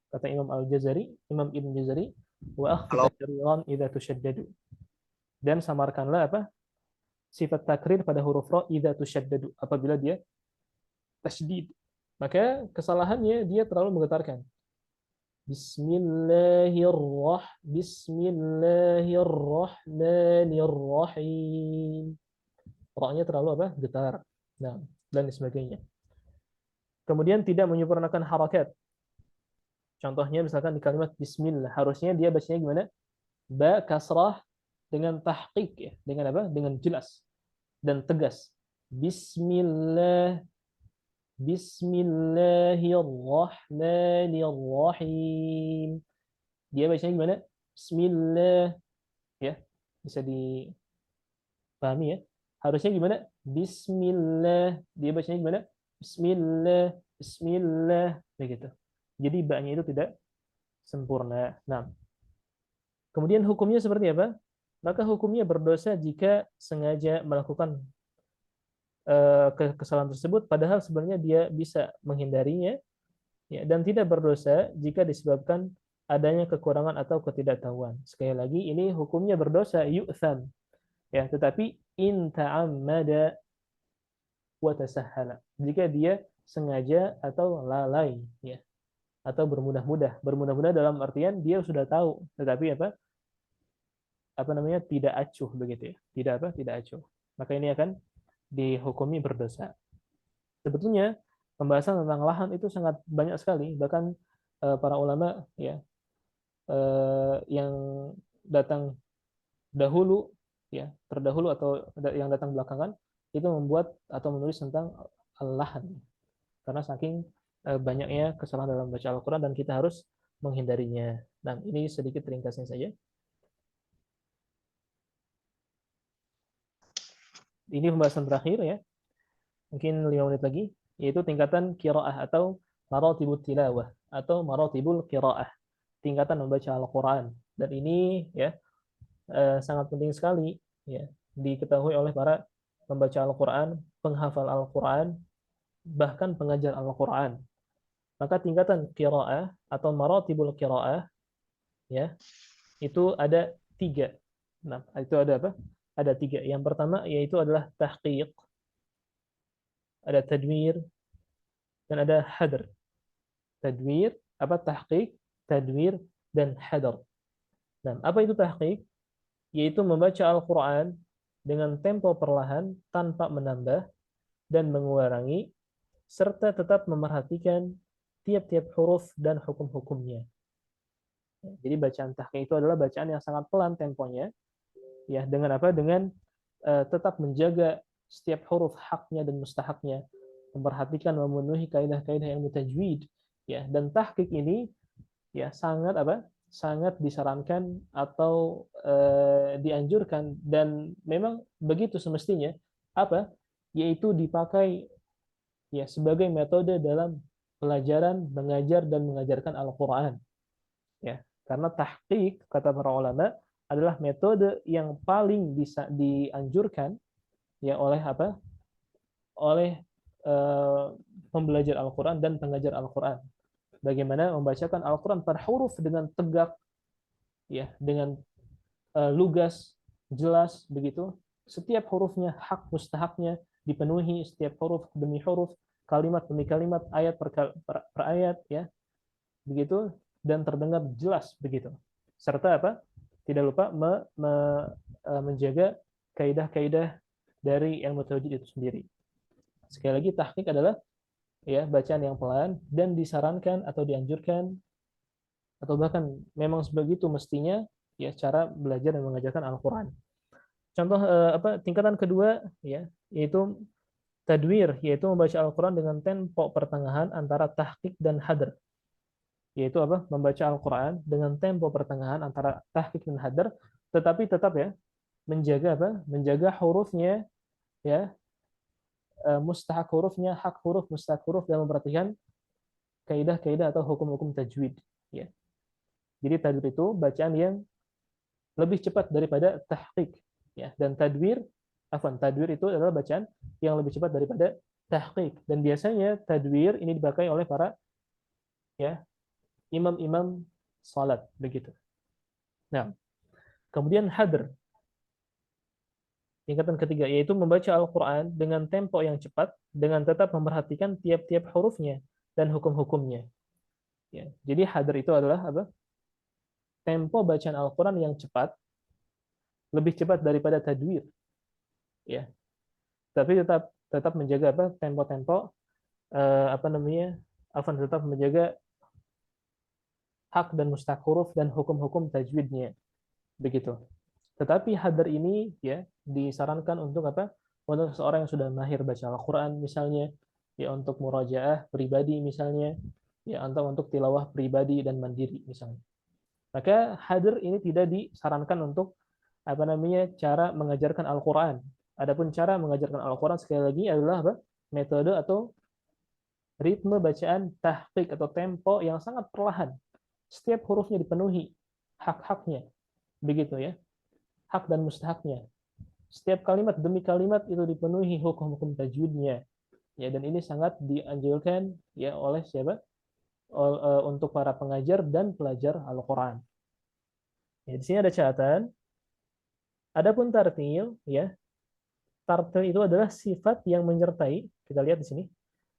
Kata Imam Al-Jazari, Imam Ibn Jazari, wa akhfi takriran idza tushaddadu. Dan samarkanlah apa? Sifat takrir pada huruf ra idza tushaddadu, apabila dia tasydid. Maka kesalahannya dia terlalu menggetarkan. Bismillahirrahmanirrahim. Ra-nya terlalu apa? Getar. Nah, dan sebagainya. Kemudian tidak menyempurnakan harakat. Contohnya misalkan di kalimat bismillah, harusnya dia bacanya gimana? Ba kasrah dengan tahqiq, ya, dengan apa? Dengan jelas dan tegas. Bismillah, Bismillahirrahmanirrahim. Dia bacanya gimana? Bismillah, ya. Bisa dipahami, ya. Harusnya gimana? Bismillah. Dia bacanya gimana? Bismillah, Bismillah, begitu. Jadi ba-nya itu tidak sempurna. Nah, kemudian hukumnya seperti apa? Maka hukumnya berdosa jika sengaja melakukan kesalahan tersebut, padahal sebenarnya dia bisa menghindarinya, ya, dan tidak berdosa jika disebabkan adanya kekurangan atau ketidaktahuan. Sekali lagi, ini hukumnya berdosa, yu'tham, ya, tetapi in ta'ammada wa tasahhala. Jika dia sengaja atau lalai, ya, atau bermudah-mudah. Bermudah-mudah dalam artian dia sudah tahu, tetapi tidak acuh, begitu, ya. Tidak acuh. Maka ini akan dihukumi berdosa. Sebetulnya pembahasan tentang lahan itu sangat banyak sekali, bahkan para ulama, ya, yang datang dahulu, ya, terdahulu atau yang datang belakangan itu membuat atau menulis tentang lahan, karena saking banyaknya kesalahan dalam baca Al-Quran dan kita harus menghindarinya. Dan ini sedikit ringkasnya saja. Ini pembahasan terakhir, ya, mungkin 5 menit lagi, yaitu tingkatan qiraah atau maratibut tilawah atau maratibul qiraah, tingkatan membaca Al-Quran. Dan ini, ya, sangat penting sekali, ya, diketahui oleh para pembaca Al-Quran, penghafal Al-Quran, bahkan pengajar Al-Quran. Maka tingkatan qiraah atau maratibul qiraah, ya, itu ada 3. Nah, itu ada apa? Ada 3. Yang pertama yaitu adalah tahqiq, ada tadwir, dan ada hadr. Tadwir, tahqiq, tadwir, dan hadr. Nah, apa itu tahqiq? Yaitu membaca Al-Quran dengan tempo perlahan tanpa menambah dan mengurangi, serta tetap memerhatikan tiap-tiap huruf dan hukum-hukumnya. Jadi bacaan tahqiq itu adalah bacaan yang sangat pelan temponya, ya, dengan apa? Dengan tetap menjaga setiap huruf haknya dan mustahaknya, memperhatikan memenuhi kaidah-kaidah ilmu tajwid, ya. Dan tahqiq ini ya sangat apa? Sangat disarankan atau dianjurkan, dan memang begitu semestinya, apa? Yaitu dipakai ya sebagai metode dalam pelajaran, mengajar dan mengajarkan Al-Qur'an, ya. Karena tahqiq, kata para ulama, adalah metode yang paling bisa dianjurkan ya oleh apa? Oleh pembelajar Al-Qur'an dan pengajar Al-Qur'an. Bagaimana membacakan Al-Qur'an per huruf dengan tegak, ya, dengan lugas, jelas begitu. Setiap hurufnya hak mustahaknya dipenuhi, setiap huruf demi huruf, kalimat demi kalimat, ayat per ayat, ya, begitu, dan terdengar jelas begitu. Serta apa? Tidak lupa menjaga kaidah-kaidah dari ilmu tajwid itu sendiri. Sekali lagi, tahqiq adalah ya bacaan yang pelan, dan disarankan atau dianjurkan atau bahkan memang sebegitu mestinya ya cara belajar dan mengajarkan Al-Qur'an. Contoh tingkatan kedua ya, yaitu tadwir, yaitu membaca Al-Qur'an dengan tempo pertengahan antara tahqiq dan hadr. Yaitu apa? Membaca Al-Qur'an dengan tempo pertengahan antara tahqiq dan hadr, tetapi tetap ya menjaga apa? Menjaga hurufnya, ya, mustahak hurufnya, hak huruf, mustahak huruf, dan memperhatikan kaidah-kaidah atau hukum-hukum tajwid, ya. Jadi tadwir itu bacaan yang lebih cepat daripada tahqiq, ya. Dan tadwir itu adalah bacaan yang lebih cepat daripada tahqiq, dan biasanya tadwir ini dipakai oleh para ya imam-imam salat begitu. Nah, kemudian hadr, tingkatan ketiga, yaitu membaca Al-Qur'an dengan tempo yang cepat dengan tetap memperhatikan tiap-tiap hurufnya dan hukum-hukumnya, ya. Jadi hadr itu adalah apa? Tempo bacaan Al-Qur'an yang cepat, lebih cepat daripada tadwir, ya. Tapi tetap tetap menjaga apa? Tempo-tempo apa namanya? Tetap menjaga hak dan mustaq huruf dan hukum-hukum tajwidnya, begitu. Tetapi hadar ini ya disarankan untuk apa? Untuk seseorang yang sudah mahir baca Al-Qur'an misalnya, ya, untuk murajaah pribadi misalnya, ya, atau untuk tilawah pribadi dan mandiri misalnya. Maka hadar ini tidak disarankan untuk apa namanya? Cara mengajarkan Al-Qur'an. Adapun cara mengajarkan Al-Qur'an sekali lagi adalah apa? Metode atau ritme bacaan tahqiq atau tempo yang sangat perlahan. Setiap hurufnya dipenuhi hak-haknya, begitu ya. Hak dan mustahaknya. Setiap kalimat demi kalimat itu dipenuhi hukum-hukum tajwidnya. Ya, dan ini sangat dianjurkan ya oleh siapa? Untuk para pengajar dan pelajar Al-Qur'an. Ya, di sini ada catatan. Adapun tartil, ya, tartil itu adalah sifat yang menyertai, kita lihat di sini,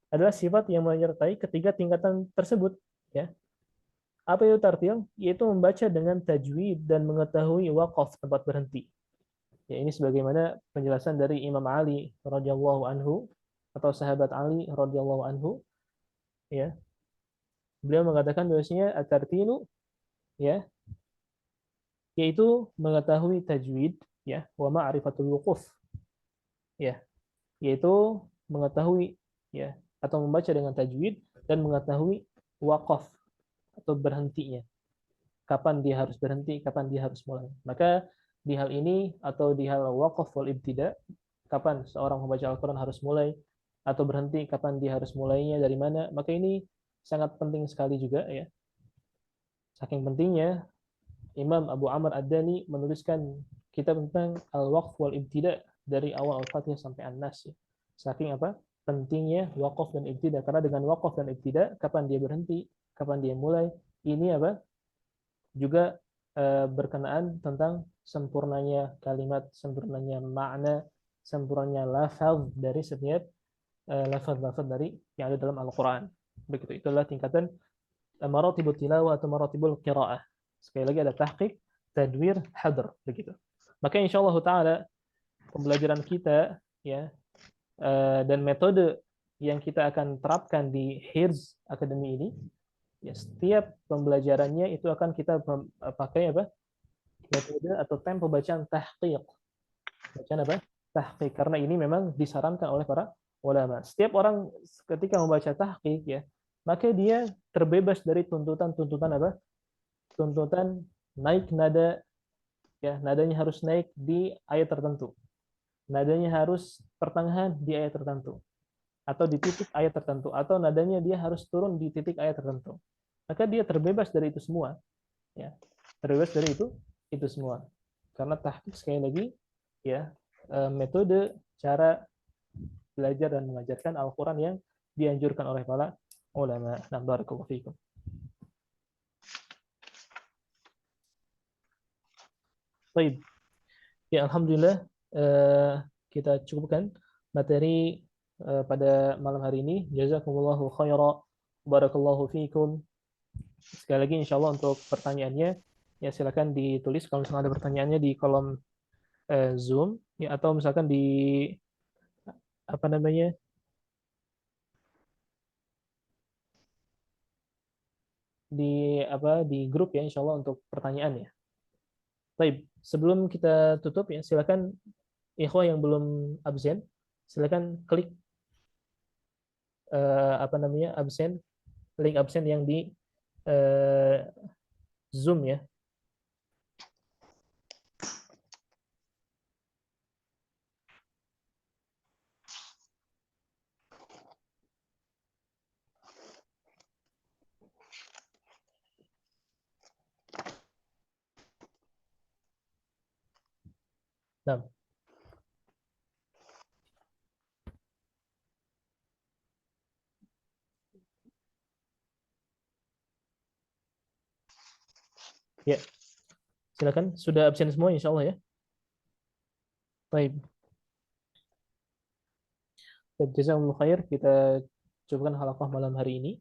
adalah sifat yang menyertai ketiga tingkatan tersebut, ya. Apa itu tartil? Yaitu membaca dengan tajwid dan mengetahui waqaf, tempat berhenti. Ya, ini sebagaimana penjelasan dari Imam Ali radhiyallahu anhu atau sahabat Ali radhiyallahu anhu, ya. Beliau mengatakan bahwasanya at-tartilu, ya, yaitu mengetahui tajwid, ya, wa ma'rifatul wuquf, ya, yaitu mengetahui, ya, atau membaca dengan tajwid dan mengetahui waqaf atau berhentinya. Kapan dia harus berhenti, kapan dia harus mulai. Maka di hal ini atau di hal waqaf wal ibtida, kapan seorang membaca Al-Qur'an harus mulai atau berhenti, kapan dia harus mulainya, dari mana, maka ini sangat penting sekali juga, ya. Saking pentingnya Imam Abu Amr Ad-Dani menuliskan kitab tentang Al-Waqf wal Ibtida dari awal Al-Fatihah sampai An-Nas, ya. Saking apa? Pentingnya waqaf dan ibtida, karena dengan waqaf dan ibtida kapan dia berhenti, kapan dia mulai, ini apa? Juga berkenaan tentang sempurnanya kalimat, sempurnanya makna, sempurnanya lafaz dari setiap lafaz-lafaz dari yang ada dalam Al-Qur'an. Begitu. Itulah tingkatan maratibut tilawah atau maratibul qiraah. Sekali lagi ada tahqiq, tadwir, hadr, begitu. Maka insyaallah taala pembelajaran kita ya dan metode yang kita akan terapkan di Hirz Academy ini, ya setiap pembelajarannya itu akan kita pakai apa? Metode atau tempo bacaan tahqiq. Bacaan apa? Tahqiq. Karena ini memang disarankan oleh para ulama. Setiap orang ketika membaca tahqiq ya, maka dia terbebas dari tuntutan-tuntutan apa? Tuntutan naik nada ya, nadanya harus naik di ayat tertentu. Nadanya harus pertengahan di ayat tertentu atau di titik ayat tertentu atau nadanya dia harus turun di titik ayat tertentu. Maka dia terbebas dari itu semua, ya. Terbebas dari itu semua. Karena tahqiq sekali lagi ya metode cara belajar dan mengajarkan Al-Qur'an yang dianjurkan oleh para ulama. Nah, barakallahu fiikum. Baik. Ya, alhamdulillah kita cukupkan materi pada malam hari ini. Jazakumullahu khairan. Barakallahu fiikum. Sekali lagi insya Allah untuk pertanyaannya ya silakan ditulis kalau misalnya ada pertanyaannya di kolom Zoom ya atau misalkan di apa namanya di grup ya insya Allah untuk pertanyaan ya. Baik, sebelum kita tutup ya silakan ikhwah yang belum absen silakan klik apa namanya absen link absen yang di eh, Zoom ya. Nah, ya silakan sudah absen semua insya Allah ya. Baik, jazakumullah khair kita cukupkan halaqah malam hari ini.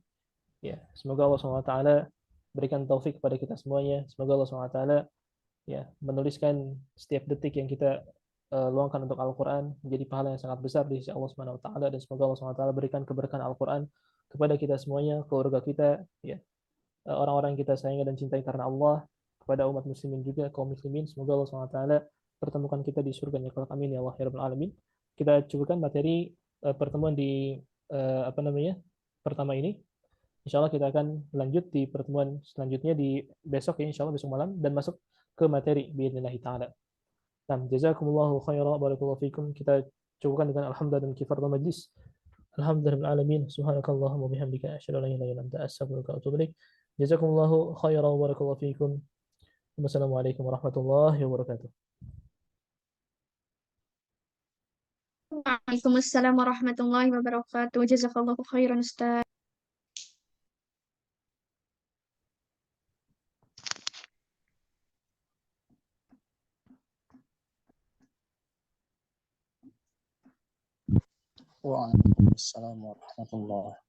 Ya, semoga Allah SWT berikan taufik kepada kita semuanya. Semoga Allah SWT ya menuliskan setiap detik yang kita luangkan untuk Al-Quran menjadi pahala yang sangat besar di sisi Allah SWT dan semoga Allah SWT berikan keberkahan Al-Quran kepada kita semuanya, keluarga kita, ya orang-orang yang kita sayangi dan cintai karena Allah, kepada umat muslimin juga, kaum muslimin. Semoga Allah SWT pertemukan kita di surganya kelak. Amin ya Allah ya Rabbal Alamin. Kita cukupkan materi pertemuan di apa namanya pertama ini. Insya Allah kita akan lanjut di pertemuan selanjutnya di besok ya, insya Allah besok malam dan masuk ke materi biidznillah ta'ala. Nah, jazakumullahu khairan barakallahu fikum. Kita cukupkan dengan alhamdulillah dan kifaratul majlis. Alhamdulillah alamin. Subhanakallahumma bihamdika asyhadu an la ilaha illa anta astaghfiruka wa atubu ilaik. Jazakumullahu khairan barakallahu fikum. Wassalamualaikum warahmatullahi wabarakatuh. Waalaikumsalam warahmatullahi wabarakatuh. Jazakallahu khairan Ustaz. Waalaikumsalam warahmatullahi